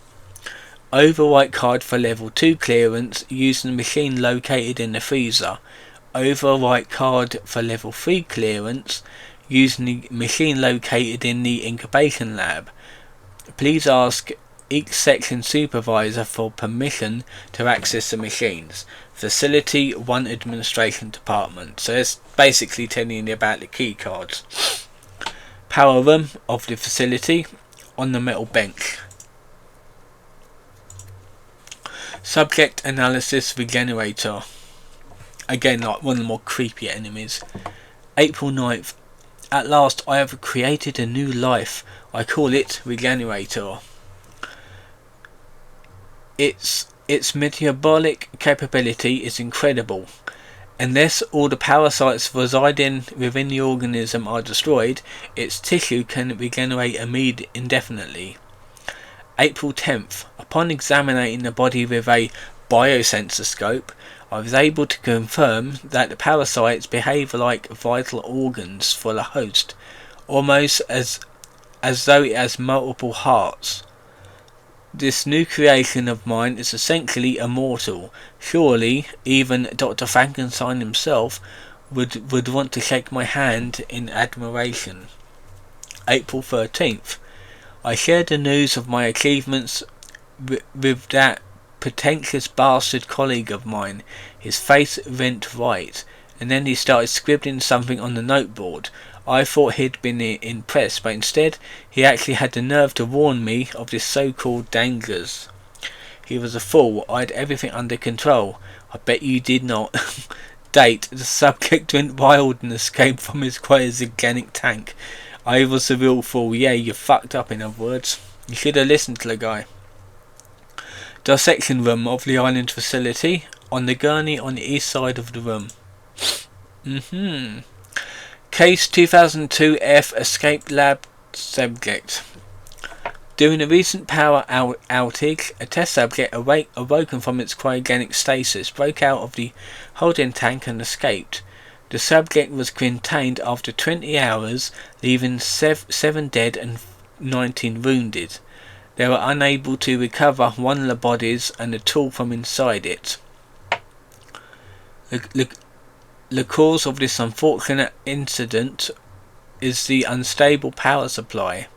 Overwrite card for level 2 clearance using the machine located in the freezer. Overwrite card for level 3 clearance using the machine located in the incubation lab. Please ask each section supervisor for permission to access the machines. Facility 1 Administration Department. So it's basically telling you about the key cards. Power room of the facility on the metal bench. Subject analysis regenerator. Again, like one of the more creepy enemies. April 9th. At last I have created a new life. I call it Regenerator. Its metabolic capability is incredible. Unless all the parasites residing within the organism are destroyed, its tissue can regenerate indefinitely. April 10th. Upon examining the body with a biosensor scope, I was able to confirm that the parasites behave like vital organs for the host, almost as though it has multiple hearts. This new creation of mine is essentially immortal. Surely even Dr. Frankenstein himself would want to shake my hand in admiration. April 13th. I shared the news of my achievements with that pretentious bastard colleague of mine. His face went white, and then he started scribbling something on the noteboard. I thought he'd been impressed, but instead he actually had the nerve to warn me of this so-called dangers. He was a fool. I had everything under control. I bet you did not. Date. The subject went wild and escaped from his cryogenic tank. I was the real fool. Yeah, you fucked up, in other words. You should have listened to the guy. Dissection room of the island facility. On the gurney on the east side of the room. Case 2002F escape lab subject. During a recent power outage, a test subject awoken from its cryogenic stasis, broke out of the holding tank and escaped. The subject was contained after 20 hours, leaving 7 dead and 19 wounded. They were unable to recover one of the bodies and a tool from inside it. The cause of this unfortunate incident is the unstable power supply.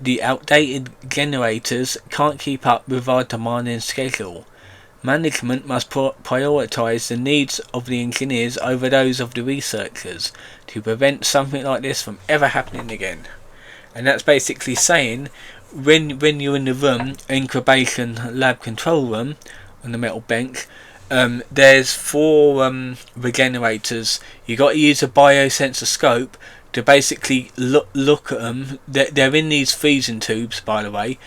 The outdated generators can't keep up with our demanding schedule. Management must prioritise the needs of the engineers over those of the researchers to prevent something like this from ever happening again. And that's basically saying when you're in the room, incubation lab control room, on the metal bench, there's 4 regenerators. You got to use a biosensor scope to basically look at them. They're in these freezing tubes, by the way.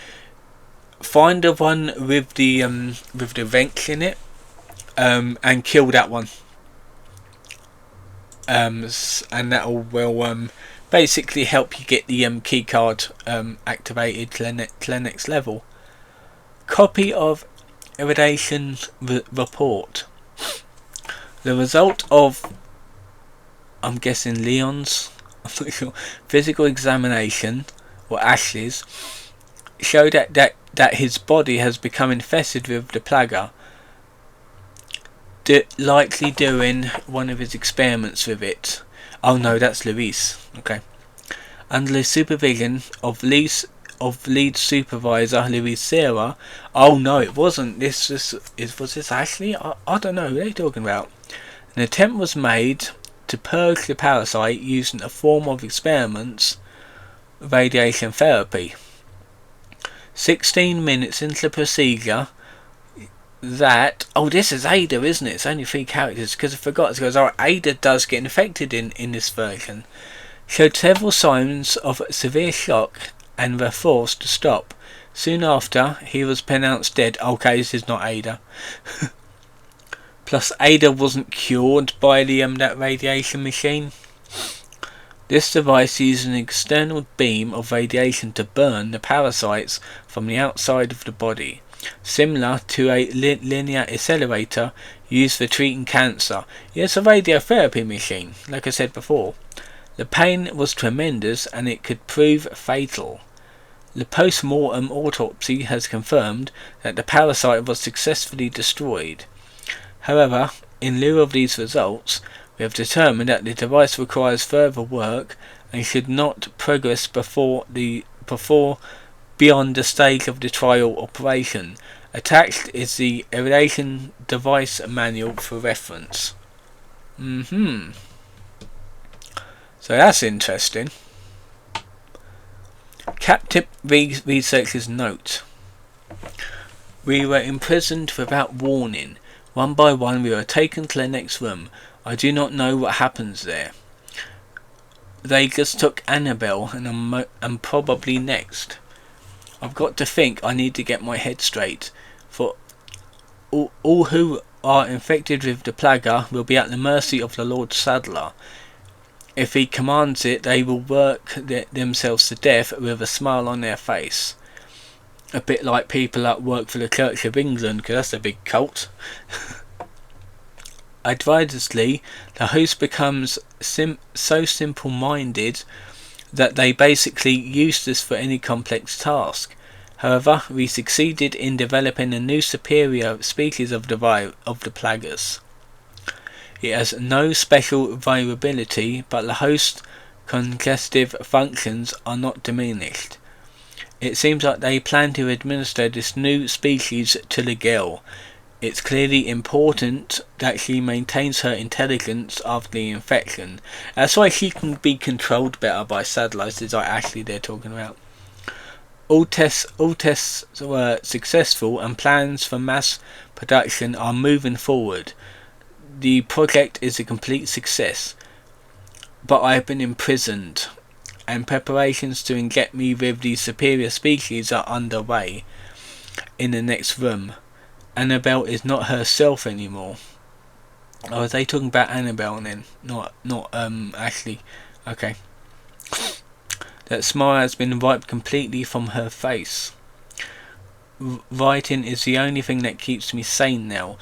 Find the one with the vents in it, and kill that one. And that will basically help you get the key card activated to the next level. Copy of irradiation report. The result of, I'm guessing, Leon's physical examination, or Ashley's, showed that his body has become infested with the plaga, likely doing one of his experiments with it. Oh no, that's Luis. Okay. Under the supervision of lead supervisor Luis Serra. Oh no, it wasn't. Was this Ashley? I don't know. Who are they talking about? An attempt was made to purge the parasite using a form of experiments, radiation therapy. 16 minutes into the procedure, this is Ada, isn't it? It's only 3 characters, because I forgot. It goes, alright, Ada does get infected in this version. Showed several signs of severe shock and were forced to stop. Soon after, he was pronounced dead. Okay, this is not Ada. Plus, Ada wasn't cured by that radiation machine. This device uses an external beam of radiation to burn the parasites from the outside of the body, similar to a linear accelerator used for treating cancer. It's a radiotherapy machine, like I said before. The pain was tremendous and it could prove fatal. The post-mortem autopsy has confirmed that the parasite was successfully destroyed. However, in lieu of these results, we have determined that the device requires further work and should not progress beyond the stage of the trial operation. Attached is the irradiation device manual for reference. So that's interesting. Captive researcher's note. We were imprisoned without warning. One by one we were taken to the next room. I do not know what happens there. They just took Annabelle and I'm probably next. I've got to think. I need to get my head straight. For all who are infected with the plaga will be at the mercy of the Lord Sadler. If he commands it, they will work themselves to death with a smile on their face. A bit like people that work for the Church of England, because that's a big cult. Advisedly, the host becomes so simple-minded that they basically use this for any complex task. However, we succeeded in developing a new superior species of the plagas. It has no special vulnerability, but the host's congestive functions are not diminished. It seems like they plan to administer this new species to the girl. It's clearly important that she maintains her intelligence after the infection. That's why she can be controlled better by satellites, is like Ashley they're talking about. All tests were successful and plans for mass production are moving forward. The project is a complete success, but I have been imprisoned and preparations to inject me with the superior species are underway. In the next room, Annabelle is not herself anymore. Oh, are they talking about Annabelle then? Not Ashley. Okay. That smile has been wiped completely from her face. Writing is the only thing that keeps me sane now.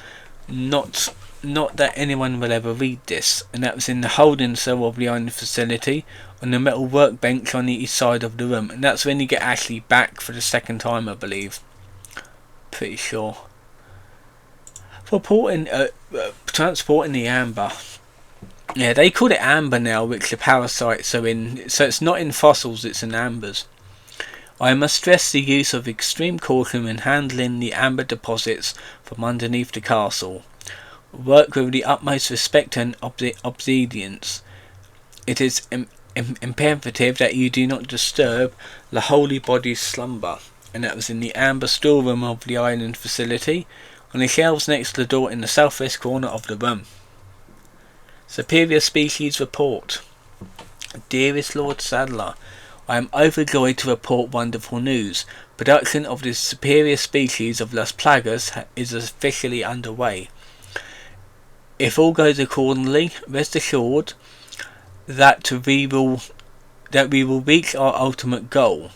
Not that anyone will ever read this. And that was in the holding cell of the island facility, on the metal workbench on the east side of the room. And that's when you get Ashley back for the second time, I believe. Pretty sure. Transporting the amber. Yeah, they call it amber now, which the parasites are in. So it's not in fossils, it's in ambers. I must stress the use of extreme caution when handling the amber deposits from underneath the castle. Work with the utmost respect and obedience. It is imperative that you do not disturb the holy body's slumber. And that was in the amber storeroom of the island facility, on the shelves next to the door in the southwest corner of the room. Superior Species Report. Dearest Lord Sadler, I am overjoyed to report wonderful news. Production of the superior species of Las Plagas is officially underway. If all goes accordingly, rest assured that we will reach our ultimate goal.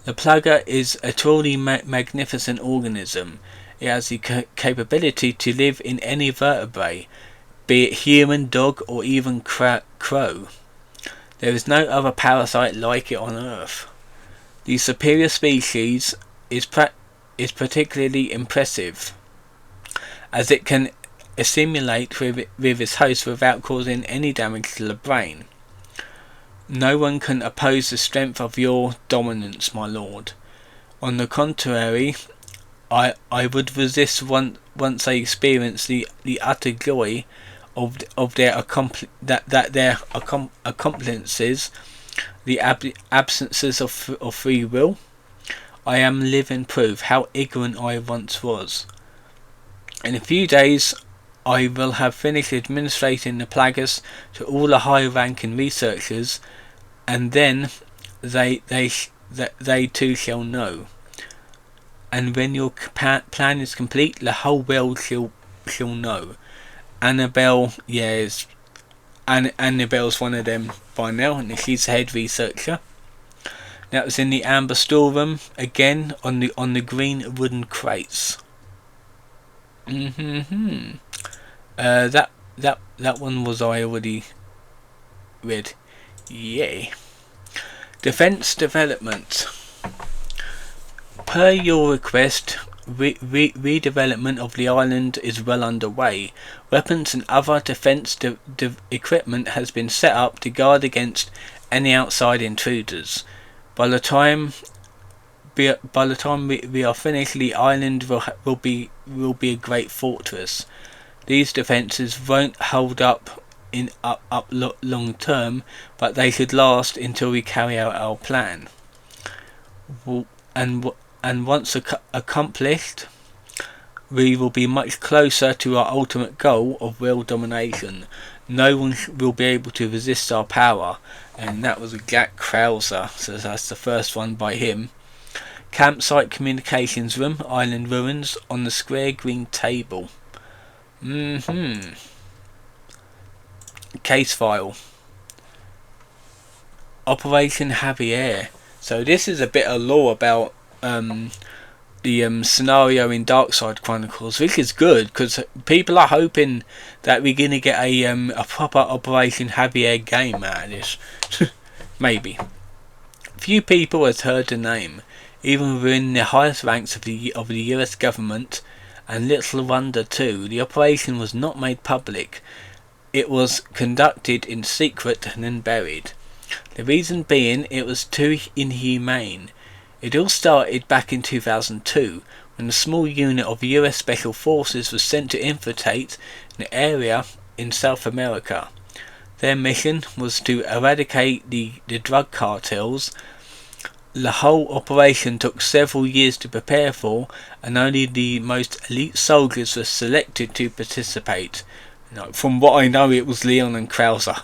The Plaga is a truly magnificent organism. It has the capability to live in any vertebrate, be it human, dog, or even crow. There is no other parasite like it on Earth. The superior species is particularly impressive, as it can assimilate with its host without causing any damage to the brain. No one can oppose the strength of your dominance, my lord. On the contrary, I would resist once I experience the utter joy of their accomplices, the absences of free will. I am living proof how ignorant I once was. In a few days, I will have finished administrating the plagas to all the high-ranking researchers, and then they too shall know. and when your plan is complete, the whole world shall know. Annabelle, yes, Annabelle's one of them by now, and she's the head researcher. That was in the amber storeroom again on the green wooden crates. That one was I already read. Yay. Defense development. Per your request, redevelopment of the island is well underway. Weapons and other defense equipment has been set up to guard against any outside intruders. By the time we are finished, the island will be a great fortress. These defences won't hold up long term, but they should last until we carry out our plan. And once accomplished, we will be much closer to our ultimate goal of world domination. No one will be able to resist our power. And that was Jack Krauser, so that's the first one by him. Campsite communications room, island ruins, on the square green table. Case file. Operation Javier. So this is a bit of lore about the scenario in Darkside Chronicles, which is good because people are hoping that we're going to get a proper Operation Javier game out of this. Maybe. Few people has heard the name, even within the highest ranks of the US government, and little wonder too. The operation was not made public. It was conducted in secret and then buried. The reason being it was too inhumane. It all started back in 2002 when a small unit of US Special Forces was sent to infiltrate an area in South America. Their mission was to eradicate the drug cartels. The whole operation took several years to prepare for, and only the most elite soldiers were selected to participate. From what I know, it was Leon and Krauser.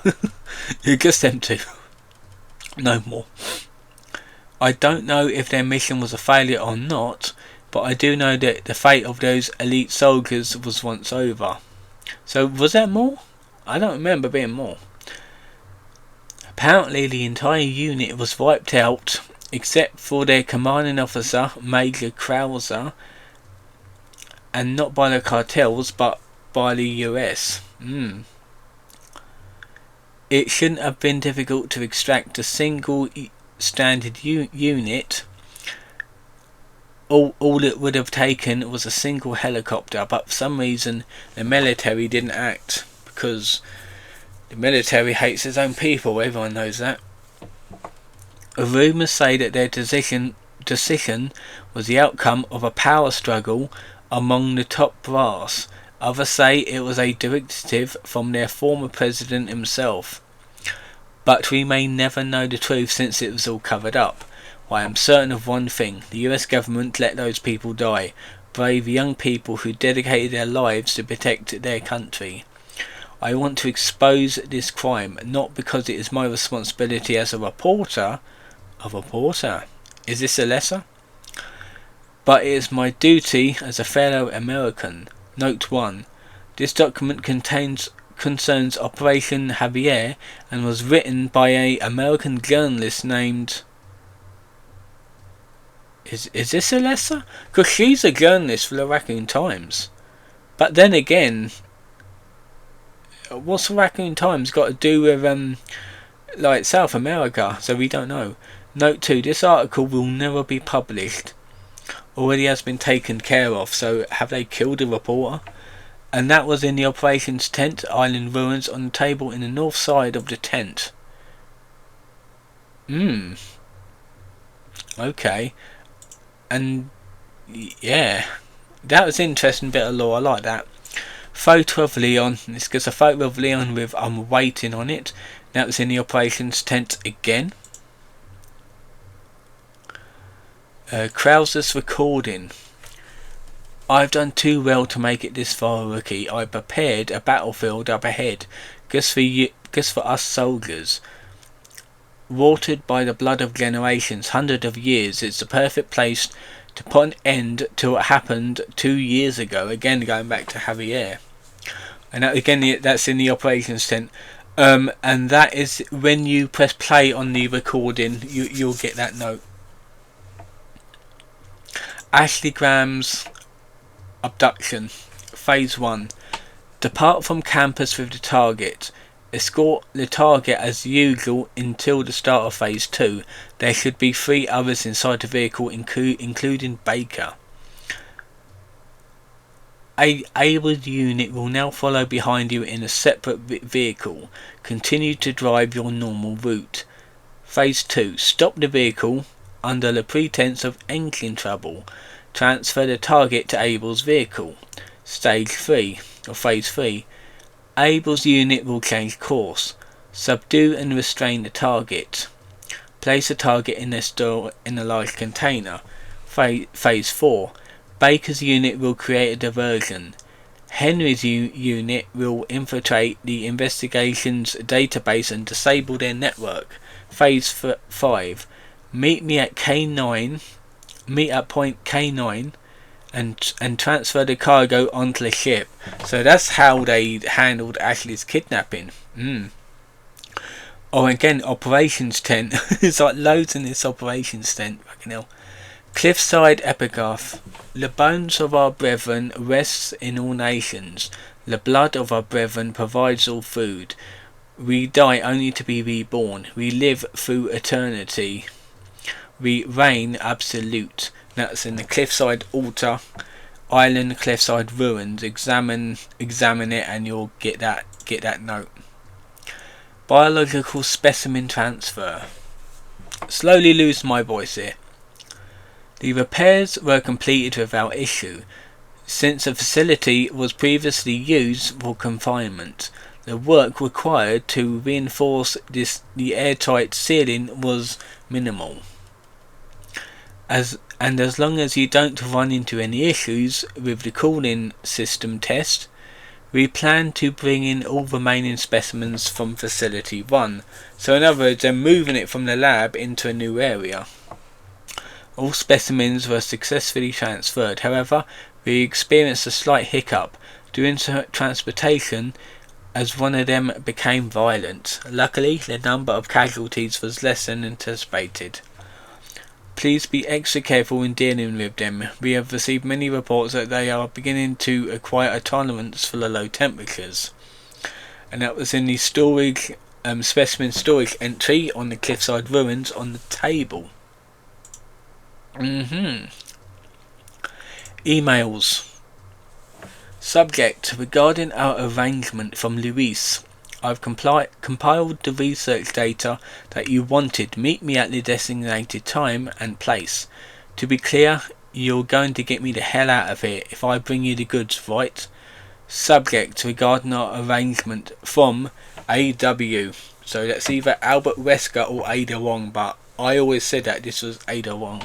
Just them two. No more. I don't know if their mission was a failure or not, but I do know that the fate of those elite soldiers was once over. So was there more? I don't remember being more. Apparently the entire unit was wiped out except for their commanding officer, Major Krauser, and not by the cartels but by the US. It shouldn't have been difficult to extract a single standard unit. All it would have taken was a single helicopter, but for some reason the military didn't act, because the military hates its own people, everyone knows that. Rumours say that their decision was the outcome of a power struggle among the top brass. Others say it was a directive from their former president himself. But we may never know the truth since it was all covered up. I am certain of one thing: the US government let those people die. Brave young people who dedicated their lives to protect their country. I want to expose this crime, not because it is my responsibility as a reporter. A reporter? Is this a lesser? But it is my duty as a fellow American. Note 1. This document concerns Operation Javier and was written by an American journalist named... Is this a lesser? Because she's a journalist for the Raccoon Times. But then again, what's the Raccoon Times got to do with like South America? So we don't know. Note 2. This article will never be published. Already has been taken care of. So have they killed the reporter? And that was in the operations tent, island ruins, on the table in the north side of the tent. Okay. And yeah, that was an interesting bit of lore. I like that. Photo of Leon. This gets a photo of Leon with "I'm waiting" on it. That was in the operations tent again. Krauser's recording. I've done too well to make it this far, rookie. I prepared a battlefield up ahead, just for us soldiers. Watered by the blood of generations, hundreds of years, it's the perfect place to put an end to what happened 2 years ago. Again, going back to Javier. And that, again, that's in the operations tent. And that is when you press play on the recording, you'll get that note. Ashley Graham's abduction. Phase 1. Depart from campus with the target. Escort the target as usual until the start of Phase 2. There should be 3 others inside the vehicle, including Baker. Abel's unit will now follow behind you in a separate vehicle. Continue to drive your normal route. Phase 2. Stop the vehicle under the pretense of engine trouble. Transfer the target to Abel's vehicle. Stage 3, or Phase 3. Abel's unit will change course. Subdue and restrain the target. Place the target in a large container. Phase 4. Baker's unit will create a diversion. Henry's unit will infiltrate the investigation's database and disable their network. Phase 5. Meet at point K9 and transfer the cargo onto the ship. So that's how they handled Ashley's kidnapping. Or again, operations tent. It's like loads in this operations tent. Fucking hell. Cliffside epigraph. The bones of our brethren rests in all nations. The blood of our brethren provides all food. We die only to be reborn. We live through eternity. We reign absolute. That's in the Cliffside Altar Island, Cliffside Ruins. Examine it and you'll get that note. Biological specimen transfer. Slowly lose my voice here. The repairs were completed without issue, since the facility was previously used for confinement. The work required to reinforce the airtight ceiling was minimal. As long as you don't run into any issues with the cooling system test, we plan to bring in all remaining specimens from Facility 1. So in other words, they're moving it from the lab into a new area. All specimens were successfully transferred. However, we experienced a slight hiccup during transportation as one of them became violent. Luckily, the number of casualties was less than anticipated. Please be extra careful in dealing with them. We have received many reports that they are beginning to acquire a tolerance for the low temperatures. And that was in the storage specimen storage entry on the Cliffside Ruins on the table. Emails. Subject: regarding our arrangement from Luis. I've compiled the research data that you wanted. Meet me at the designated time and place. To be clear, you're going to get me the hell out of here if I bring you the goods, right? Subject: regarding our arrangement from AW. So that's either Albert Wesker or Ada Wong, but I always said that this was Ada Wong.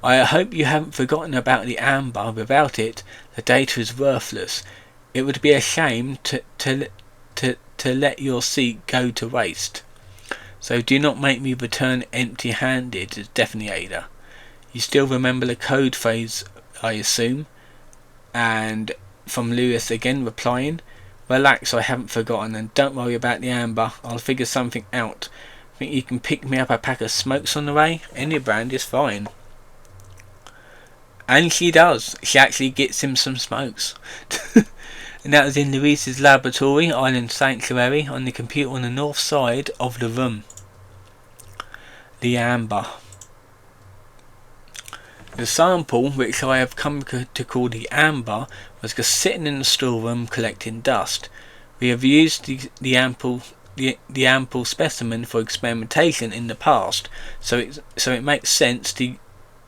I hope you haven't forgotten about the amber. Without it, the data is worthless. It would be a shame to let your seat go to waste. So do not make me return empty-handed. It's definitely Ada. You still remember the code phrase, I assume? And from Lewis again replying, relax, I haven't forgotten, and don't worry about the amber. I'll figure something out. Think you can pick me up a pack of smokes on the way? Any brand is fine. And she does. She actually gets him some smokes. And that was in Luis's laboratory, Island Sanctuary, on the computer on the north side of the room. The amber. The sample, which I have come to call the amber, was just sitting in the storeroom collecting dust. We have used the ample specimen for experimentation in the past, so it makes sense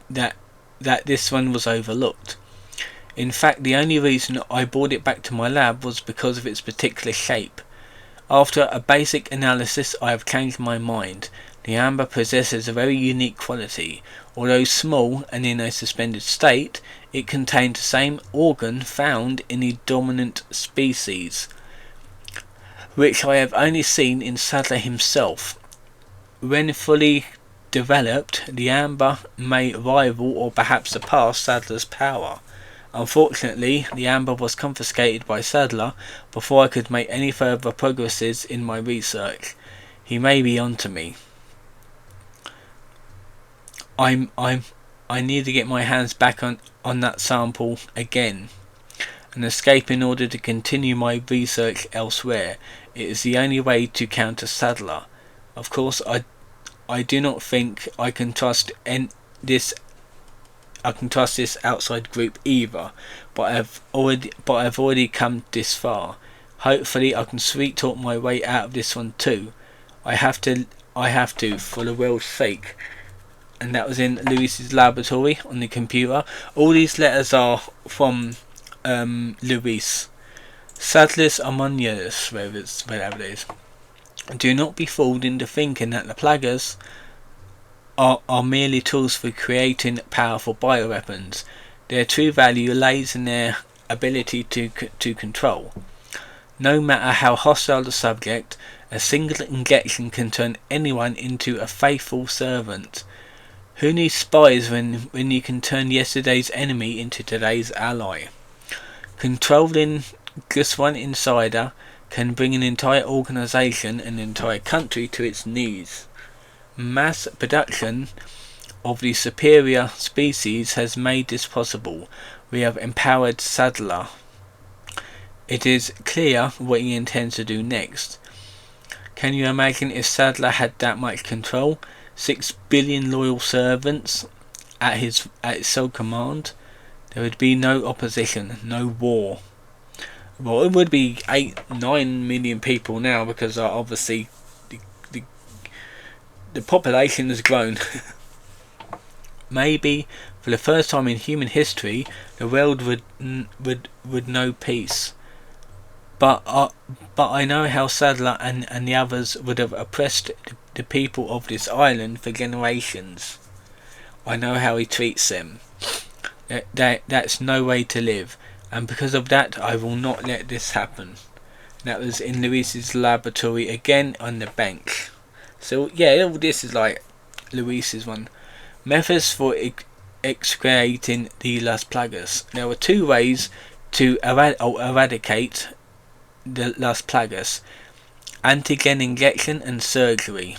that this one was overlooked. In fact, the only reason I brought it back to my lab was because of its particular shape. After a basic analysis, I have changed my mind. The amber possesses a very unique quality. Although small and in a suspended state, it contains the same organ found in the dominant species, which I have only seen in Sadler himself. When fully developed, the amber may rival or perhaps surpass Sadler's power. Unfortunately, the amber was confiscated by Sadler before I could make any further progresses in my research. He may be onto me. I need to get my hands back on that sample again and escape in order to continue my research elsewhere. It is the only way to counter Sadler. Of course, I do not think I can trust this outside group either, but I've already come this far. Hopefully I can sweet talk my way out of this one too. I have to for the world's sake. And that was in Luis's laboratory on the computer. All these letters are from Luis. Sadler's Harmonious, whatever it is. Do not be fooled into thinking that the plagas are merely tools for creating powerful bioweapons. Their true value lies in their ability to control. No matter how hostile the subject, a single injection can turn anyone into a faithful servant. Who needs spies when you can turn yesterday's enemy into today's ally? Controlling just one insider can bring an entire organization, an entire country to its knees. Mass production of the superior species has made this possible. We have empowered Sadler. It is clear what he intends to do next. Can you imagine if Sadler had that much control? 6 billion loyal servants at his sole command? There would be no opposition, no war. Well, it would be 8-9 million people now, because obviously the population has grown. Maybe for the first time in human history, the world would know peace. But I know how Sadler and the others would have oppressed the people of this island for generations. I know how he treats them. That's no way to live, and because of that I will not let this happen. That was in Luis's laboratory again on the bench. So yeah, all this is like Luis's one. Methods for excreting the Las Plagas. There were 2 ways to eradicate the Las Plagas: antigen injection and surgery.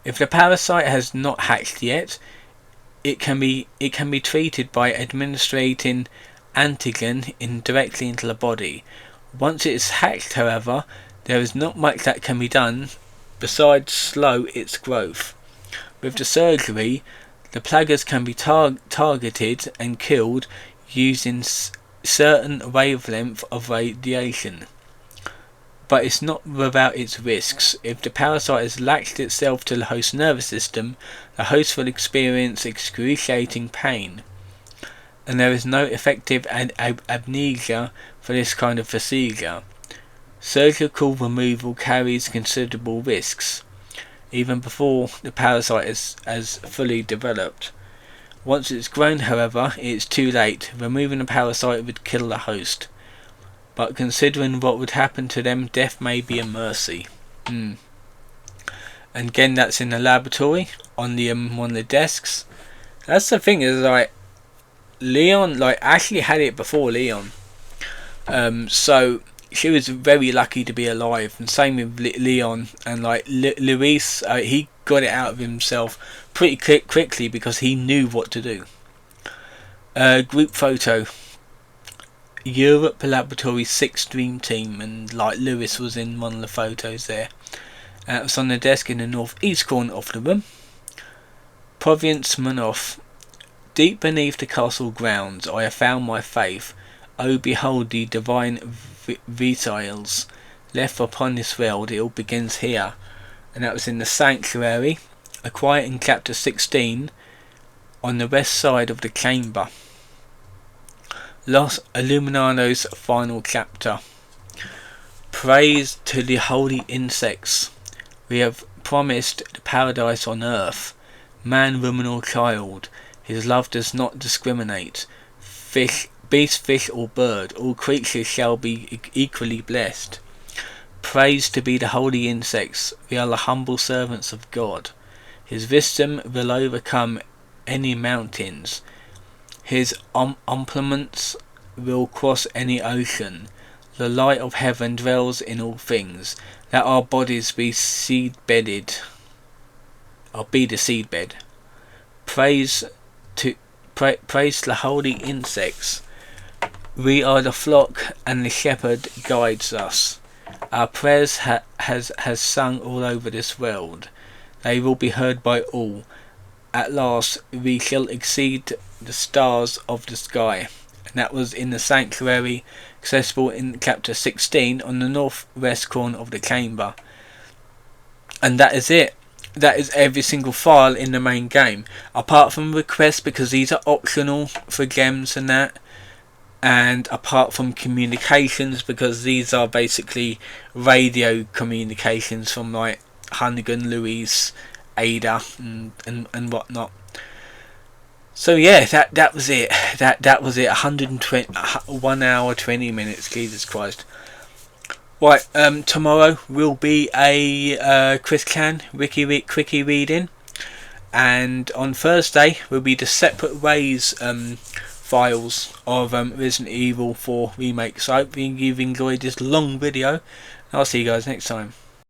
If the parasite has not hatched yet, it can be treated by administrating antigen directly into the body. Once it is hatched, however, there is not much that can be done besides slow its growth. With the surgery, the plagas can be targeted and killed using certain wavelength of radiation. But it's not without its risks. If the parasite has latched itself to the host nervous system, the host will experience excruciating pain, and there is no effective amnesia for this kind of procedure. Surgical removal carries considerable risks, even before the parasite has fully developed. Once it's grown, however, it's too late. Removing the parasite would kill the host. But considering what would happen to them, death may be a mercy. And again, that's in the laboratory on the one of the desks. That's the thing, is like Leon, like Ashley had it before Leon. So she was very lucky to be alive, and same with Leon. And like Luis, he got it out of himself pretty quickly because he knew what to do. Group photo. Europe Laboratory 6 Dream Team, and like Lewis was in one of the photos there. It was on the desk in the northeast corner of the room. Province Manoff. Deep beneath the castle grounds I have found my faith. Oh, behold the divine vitals left upon this world. It all begins here. And that was in the sanctuary, acquired in chapter 16, on the west side of the chamber. Los Illuminados final chapter. Praise to the holy insects. We have promised the paradise on earth. Man, woman or child, his love does not discriminate. Fish, beast, fish or bird, all creatures shall be equally blessed. Praise to be the holy insects. We are the humble servants of God. His wisdom will overcome any mountains. His implements will cross any ocean. The light of heaven dwells in all things. Let our bodies be seed-bedded. Or be the seedbed. Praise the holy insects. We are the flock, and the shepherd guides us. Our prayers has sung all over this world. They will be heard by all. At last we shall exceed the stars of the sky. And that was in the sanctuary, accessible in chapter 16 on the northwest corner of the chamber. And that is it. That is every single file in the main game, apart from requests, because these are optional for gems and that, and apart from communications, because these are basically radio communications from like Hunnigan, Louise, Ada and whatnot. So yeah, that was it. That was it. 1 hour 20 minutes. Jesus Christ. Right, tomorrow will be a Chris Can quickie reading, and on Thursday will be the Separate Ways files of Resident Evil 4 Remake. So I hope you've enjoyed this long video, and I'll see you guys next time.